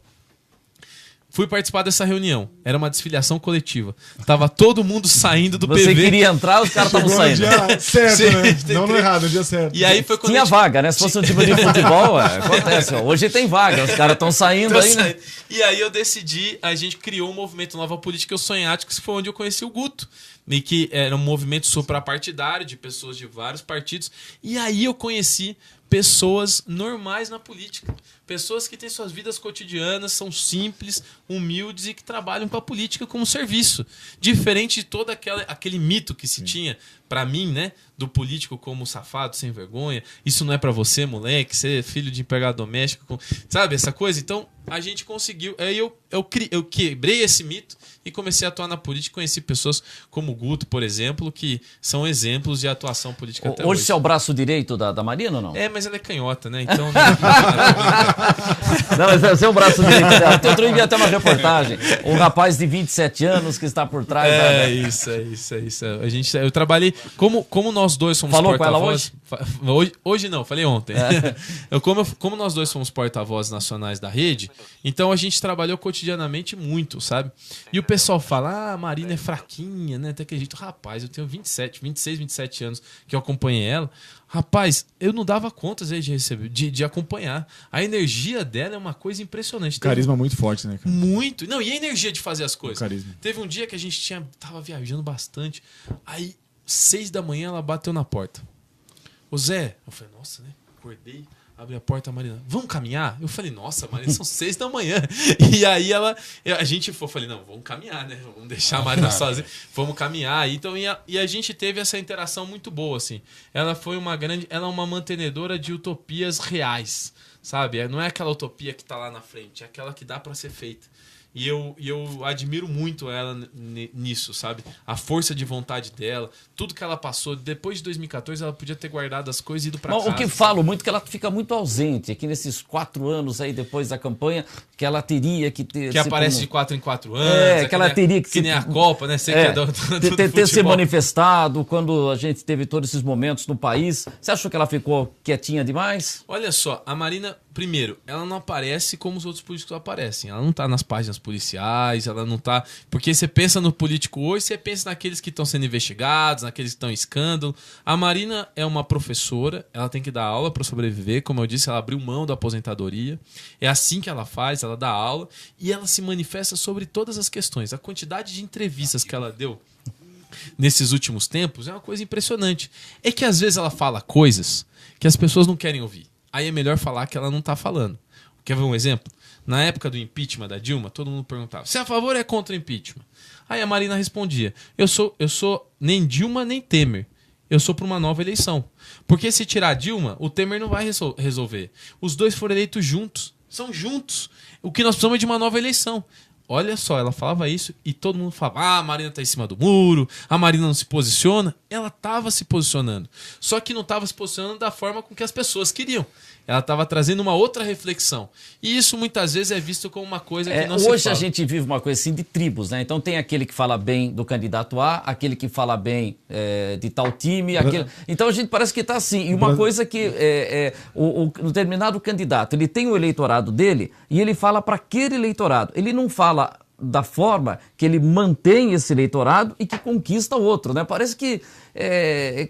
Fui participar dessa reunião. Era uma desfiliação coletiva. Tava todo mundo saindo do PV. Você queria entrar, os caras estavam saindo. No dia certo, né? Não no errado, no dia certo. E aí foi quando tinha vaga, né? Se fosse um time de futebol, acontece. Hoje tem vaga, os caras estão saindo aí, né? E aí eu decidi, a gente criou um movimento Nova Política Eu Sonhático, que foi onde eu conheci o Guto. E que era um movimento suprapartidário de pessoas de vários partidos. E aí eu conheci pessoas normais na política. Pessoas que têm suas vidas cotidianas, são simples, humildes e que trabalham com a política como serviço. Diferente de todo aquele mito que se tinha, pra mim, né? Do político como safado, sem vergonha. Isso não é pra você, moleque. Você é filho de empregado doméstico. Sabe essa coisa? Então, a gente conseguiu. Aí eu quebrei esse mito e comecei a atuar na política. Conheci pessoas como o Guto, por exemplo, que são exemplos de atuação política até hoje. Hoje você é o braço direito da Marina ou não? Mas ela é canhota, né? Então... Não, mas você é o braço direito dela. Outro dia vi até uma reportagem. Um rapaz de 27 anos que está por trás É isso. Eu trabalhei... Como nós dois somos porta-vozes... Falou com ela hoje? Hoje não, falei ontem. Como nós dois somos porta-vozes nacionais da rede, então a gente trabalhou cotidianamente muito, sabe? E o pessoal fala, a Marina é fraquinha, né? Até que jeito. Rapaz, eu tenho 26, 27 anos que eu acompanhei ela. Rapaz, eu não dava conta de acompanhar. A energia dela é uma coisa impressionante. Carisma muito forte, né, cara? Muito. Não, e a energia de fazer as coisas? Carisma. Teve um dia que a gente tava viajando bastante. Aí, 6 da manhã, ela bateu na porta. Ô Zé, eu falei, nossa, né? Acordei, abri a porta, a Marina, vamos caminhar? Eu falei, nossa, Marina, são 6 da manhã. E aí a gente foi, falei, não, vamos caminhar, né? Vamos deixar a Marina sozinha. Vamos caminhar. Então, e a gente teve essa interação muito boa, assim. Ela é uma mantenedora de utopias reais, sabe? Não é aquela utopia que tá lá na frente, é aquela que dá para ser feita. E eu admiro muito ela nisso, sabe? A força de vontade dela, tudo que ela passou. Depois de 2014, ela podia ter guardado as coisas e ido pra casa. O que falo muito é que ela fica muito ausente. Aqui nesses 4 anos aí depois da campanha, que ela teria que ter... Que aparece de 4 em 4 anos. Que ela teria que... Que nem a Copa, né? Você que é ter se manifestado quando a gente teve todos esses momentos no país. Você achou que ela ficou quietinha demais? Olha só, a Marina... Primeiro, ela não aparece como os outros políticos aparecem. Ela não tá nas páginas policiais, ela não tá... Porque você pensa no político hoje, você pensa naqueles que estão sendo investigados, naqueles que estão em escândalo. A Marina é uma professora, ela tem que dar aula para sobreviver. Como eu disse, ela abriu mão da aposentadoria. É assim que ela faz, ela dá aula. E ela se manifesta sobre todas as questões. A quantidade de entrevistas que ela deu nesses últimos tempos é uma coisa impressionante. É que às vezes ela fala coisas que as pessoas não querem ouvir. Aí é melhor falar que ela não tá falando. Quer ver um exemplo? Na época do impeachment da Dilma, todo mundo perguntava, você é a favor ou é contra o impeachment? Aí a Marina respondia, eu sou nem Dilma nem Temer. Eu sou para uma nova eleição. Porque se tirar a Dilma, o Temer não vai resolver. Os dois foram eleitos juntos. São juntos. O que nós precisamos é de uma nova eleição. olha só, ela falava isso e todo mundo falava, a Marina tá em cima do muro, a Marina não se posiciona. Ela estava se posicionando, só que não estava se posicionando da forma com que as pessoas queriam. Ela estava trazendo uma outra reflexão. E isso muitas vezes é visto como uma coisa que não se fala. Hoje a gente vive uma coisa assim de tribos, né? Então tem aquele que fala bem do candidato A, aquele que fala bem de tal time, aquele... Então a gente parece que está assim. E uma coisa que o determinado candidato, ele tem o eleitorado dele e ele fala para aquele eleitorado. Ele não fala da forma que ele mantém esse eleitorado e que conquista o outro, né? Parece que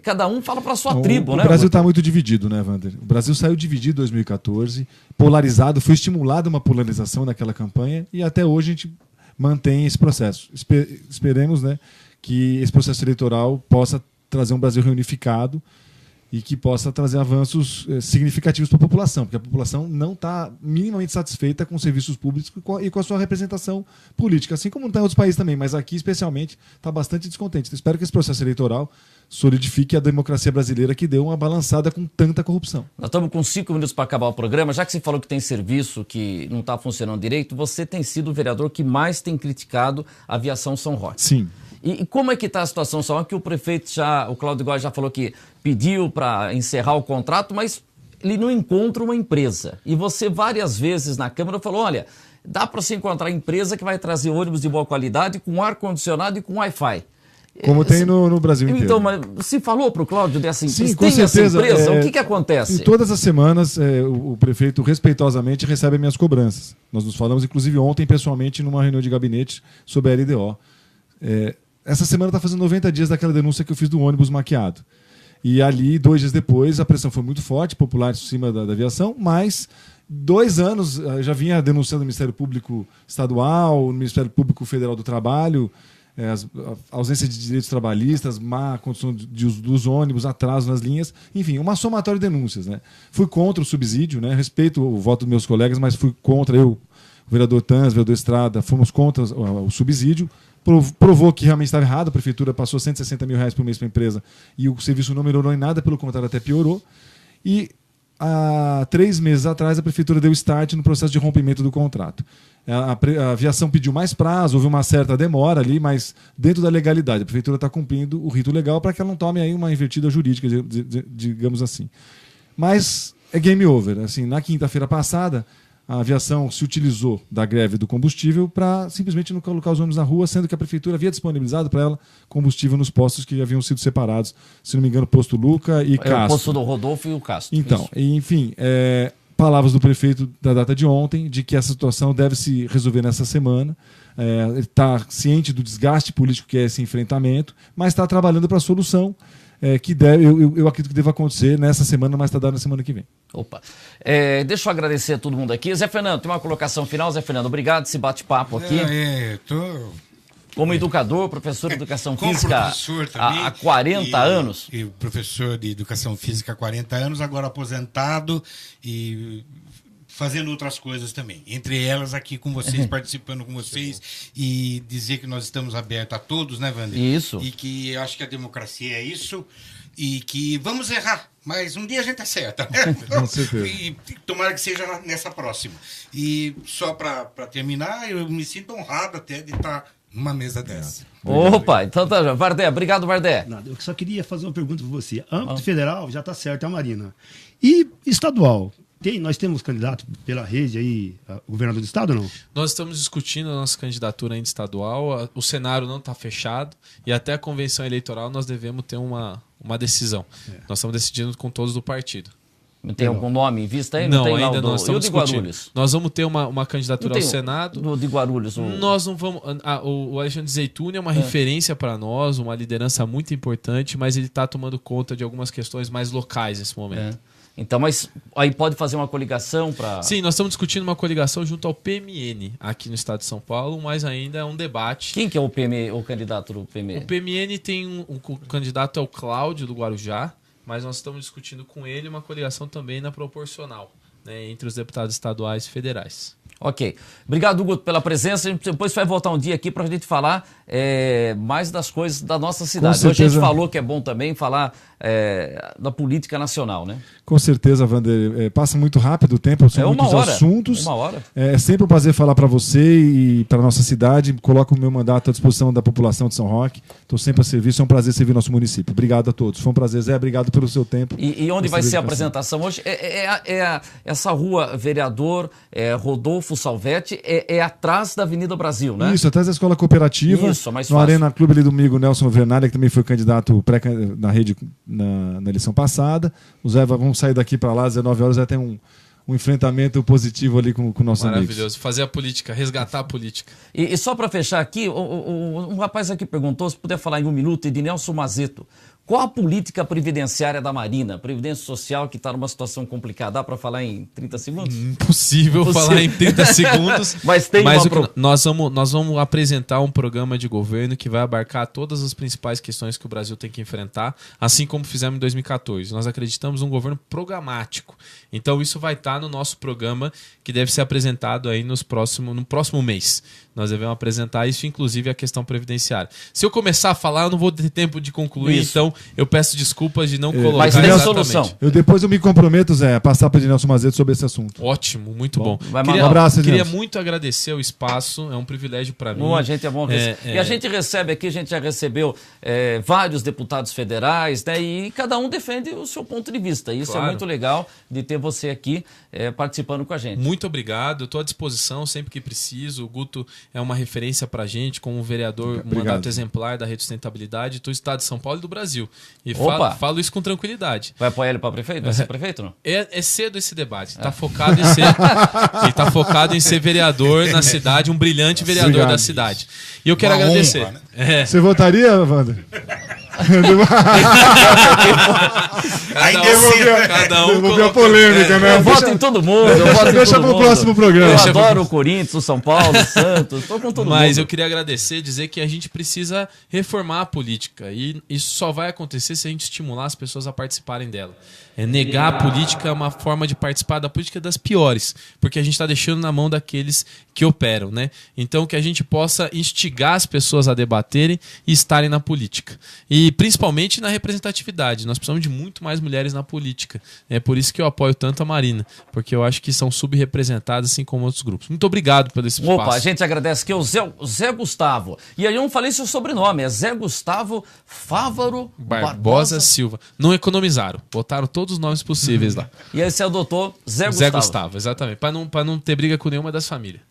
cada um fala para a sua tribo, né? O Brasil está muito dividido, né, Wander? O Brasil saiu dividido em 2014, polarizado, foi estimulada uma polarização naquela campanha e até hoje a gente mantém esse processo. Esperemos, né, que esse processo eleitoral possa trazer um Brasil reunificado e que possa trazer avanços significativos para a população, porque a população não está minimamente satisfeita com os serviços públicos e com a sua representação política, assim como não está em outros países também, mas aqui especialmente está bastante descontente. Então, espero que esse processo eleitoral solidifique a democracia brasileira que deu uma balançada com tanta corrupção. Nós estamos com 5 minutos para acabar o programa. Já que você falou que tem serviço que não está funcionando direito, você tem sido o vereador que mais tem criticado a aviação São Roque. Sim. E como é que está a situação, São Roque? O prefeito o Cláudio Góes já falou que pediu para encerrar o contrato, mas ele não encontra uma empresa. E você várias vezes na Câmara falou, olha, dá para se encontrar empresa que vai trazer ônibus de boa qualidade, com ar-condicionado e com Wi-Fi. Como tem no Brasil inteiro. Então, mas se falou para o Cláudio dessa empresa? Sim, com certeza. Essa empresa? O que acontece? Em todas as semanas, o prefeito respeitosamente recebe minhas cobranças. Nós nos falamos, inclusive, ontem, pessoalmente, numa reunião de gabinete sobre a LDO. Essa semana está fazendo 90 dias daquela denúncia que eu fiz do ônibus maquiado. E ali, 2 dias depois, a pressão foi muito forte, popular em cima da aviação, mas 2 anos já vinha denunciando o Ministério Público Estadual, o Ministério Público Federal do Trabalho, a ausência de direitos trabalhistas, má condição de uso dos ônibus, atraso nas linhas, enfim, uma somatória de denúncias, né? Fui contra o subsídio, né? Respeito o voto dos meus colegas, mas fui contra, o vereador Tans, o vereador Estrada, fomos contra o subsídio. Provou que realmente estava errado, a prefeitura passou R$160 mil por mês para a empresa e o serviço não melhorou em nada, pelo contrário, até piorou. Há 3 meses atrás, a prefeitura deu start no processo de rompimento do contrato. A aviação pediu mais prazo, houve uma certa demora ali, mas dentro da legalidade. A prefeitura está cumprindo o rito legal para que ela não tome aí uma invertida jurídica, digamos assim. Mas é game over. Assim, na quinta-feira passada, a aviação se utilizou da greve do combustível para simplesmente não colocar os ônibus na rua, sendo que a prefeitura havia disponibilizado para ela combustível nos postos que haviam sido separados, se não me engano, posto Luca e Castro. O posto do Rodolfo e o Castro. Então, enfim, palavras do prefeito da data de ontem, de que essa situação deve se resolver nessa semana. Ele está ciente do desgaste político que é esse enfrentamento, mas está trabalhando para a solução que eu acredito que deva acontecer nessa semana, mas está dado na semana que vem. Opa. Deixa eu agradecer a todo mundo aqui. Zé Fernando, tem uma colocação final. Zé Fernando, obrigado por esse bate-papo aqui. Como educador, professor de Educação Física há 40 anos. E professor de Educação Física há 40 anos, agora aposentado e fazendo outras coisas também. Entre elas aqui com vocês, participando com vocês e dizer que nós estamos abertos a todos, né, Wander? Isso. E que eu acho que a democracia é isso e que vamos errar, mas um dia a gente acerta, né? Com certeza. E tomara que seja nessa próxima. E só para terminar, eu me sinto honrado até de estar numa mesa dessa. Opa, então tá, Vardé, obrigado, Vardé. Nada, eu só queria fazer uma pergunta para você. Âmbito federal já está certo, é a Marina. E estadual? Nós temos candidato pela rede aí, governador do estado ou não? Nós estamos discutindo a nossa candidatura ainda estadual, o cenário não está fechado e até a convenção eleitoral nós devemos ter uma decisão. Nós estamos decidindo com todos do partido. Tem algum nome em vista aí? Não, tem ainda não. E o de Guarulhos? Nós vamos ter uma candidatura ao Senado. O de Guarulhos? Nós não vamos. O Alexandre Zeituni é uma referência para nós, uma liderança muito importante, mas ele está tomando conta de algumas questões mais locais nesse momento. Então, mas aí pode fazer uma coligação para... Sim, nós estamos discutindo uma coligação junto ao PMN aqui no estado de São Paulo, mas ainda é um debate. Quem que é o candidato do PMN? O PMN tem o candidato é o Cláudio do Guarujá, mas nós estamos discutindo com ele uma coligação também na proporcional, né, entre os deputados estaduais e federais. Ok. Obrigado, Guto, pela presença. A gente depois vai voltar um dia aqui para a gente falar mais das coisas da nossa cidade. Hoje a gente falou que é bom também falar da política nacional, né? Com certeza, Wander. Passa muito rápido o tempo, são muitos assuntos. Uma hora. É sempre um prazer falar para você e para nossa cidade. Coloco o meu mandato à disposição da população de São Roque. Estou sempre a serviço. É um prazer servir nosso município. Obrigado a todos. Foi um prazer, Zé. Obrigado pelo seu tempo. E onde vai ser a apresentação hoje? Essa rua Vereador Rodolfo Salvetti é atrás da Avenida Brasil, né? Isso, atrás da Escola Cooperativa. Isso, mais no fácil. Arena Clube ali do amigo Nelson Vernalha, que também foi candidato na rede na eleição passada. O Zé, vamos sair daqui para lá, às 19 horas, vai ter um enfrentamento positivo ali com nossos amigos. Maravilhoso. Fazer a política, resgatar a política. E só para fechar aqui, um rapaz aqui perguntou, se puder falar em um minuto, de Nelson Mazeto. Qual a política previdenciária da Marinha? Previdência Social, que está numa situação complicada. Dá para falar em 30 segundos? Impossível falar em 30 segundos. Mas tem nós vamos apresentar um programa de governo que vai abarcar todas as principais questões que o Brasil tem que enfrentar, assim como fizemos em 2014. Nós acreditamos num governo programático. Então isso vai estar no nosso programa, que deve ser apresentado aí no próximo mês. Nós devemos apresentar isso, inclusive a questão previdenciária. Se eu começar a falar, eu não vou ter tempo de concluir, então eu peço desculpas de não colocar mas tem a exatamente. Solução. Depois eu me comprometo, Zé, a passar para o Nelson Mazeto sobre esse assunto. Ótimo, muito bom. Um abraço, queria muito agradecer o espaço, é um privilégio para mim. A gente é bom ver. E a gente recebe aqui, a gente já recebeu vários deputados federais, né? E cada um defende o seu ponto de vista. Isso é muito legal de ter você aqui participando com a gente. Muito obrigado, eu estou à disposição sempre que preciso. O Guto é uma referência para a gente como vereador, um mandato exemplar da Rede Sustentabilidade do Estado de São Paulo e do Brasil. E falo isso com tranquilidade. Vai apoiar ele para prefeito? Vai ser prefeito ou não? É cedo esse debate. Está focado em ser vereador na cidade, um brilhante vereador da cidade. E eu quero agradecer. Honra, né? Você votaria, Wander? Devolveu a polêmica, né? Eu voto em todo mundo. Deixa pro próximo programa. Eu adoro o Corinthians, o São Paulo, o Santos. Estou com todo mundo. Mas eu queria agradecer, dizer que a gente precisa reformar a política. E isso só vai acontecer se a gente estimular as pessoas a participarem dela. Negar a política é uma forma de participar da política das piores, porque a gente está deixando na mão daqueles que operam, né? Então que a gente possa instigar as pessoas a debaterem e estarem na política. E principalmente na representatividade. Nós precisamos de muito mais mulheres na política. É por isso que eu apoio tanto a Marina, porque eu acho que são subrepresentadas, assim como outros grupos. Muito obrigado por esse espaço. A gente agradece aqui o Zé Gustavo. E aí eu não falei seu sobrenome, é Zé Gustavo Fávaro Barbosa Silva. Não economizaram, botaram todos os nomes possíveis lá. E esse é o doutor Zé Gustavo. Zé Gustavo, exatamente. Para não ter briga com nenhuma das famílias.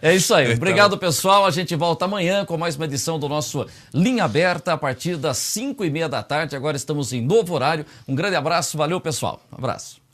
É isso aí. Obrigado, pessoal. A gente volta amanhã com mais uma edição do nosso Linha Aberta a partir das 5:30 da tarde. Agora estamos em novo horário. Um grande abraço. Valeu, pessoal. Um abraço.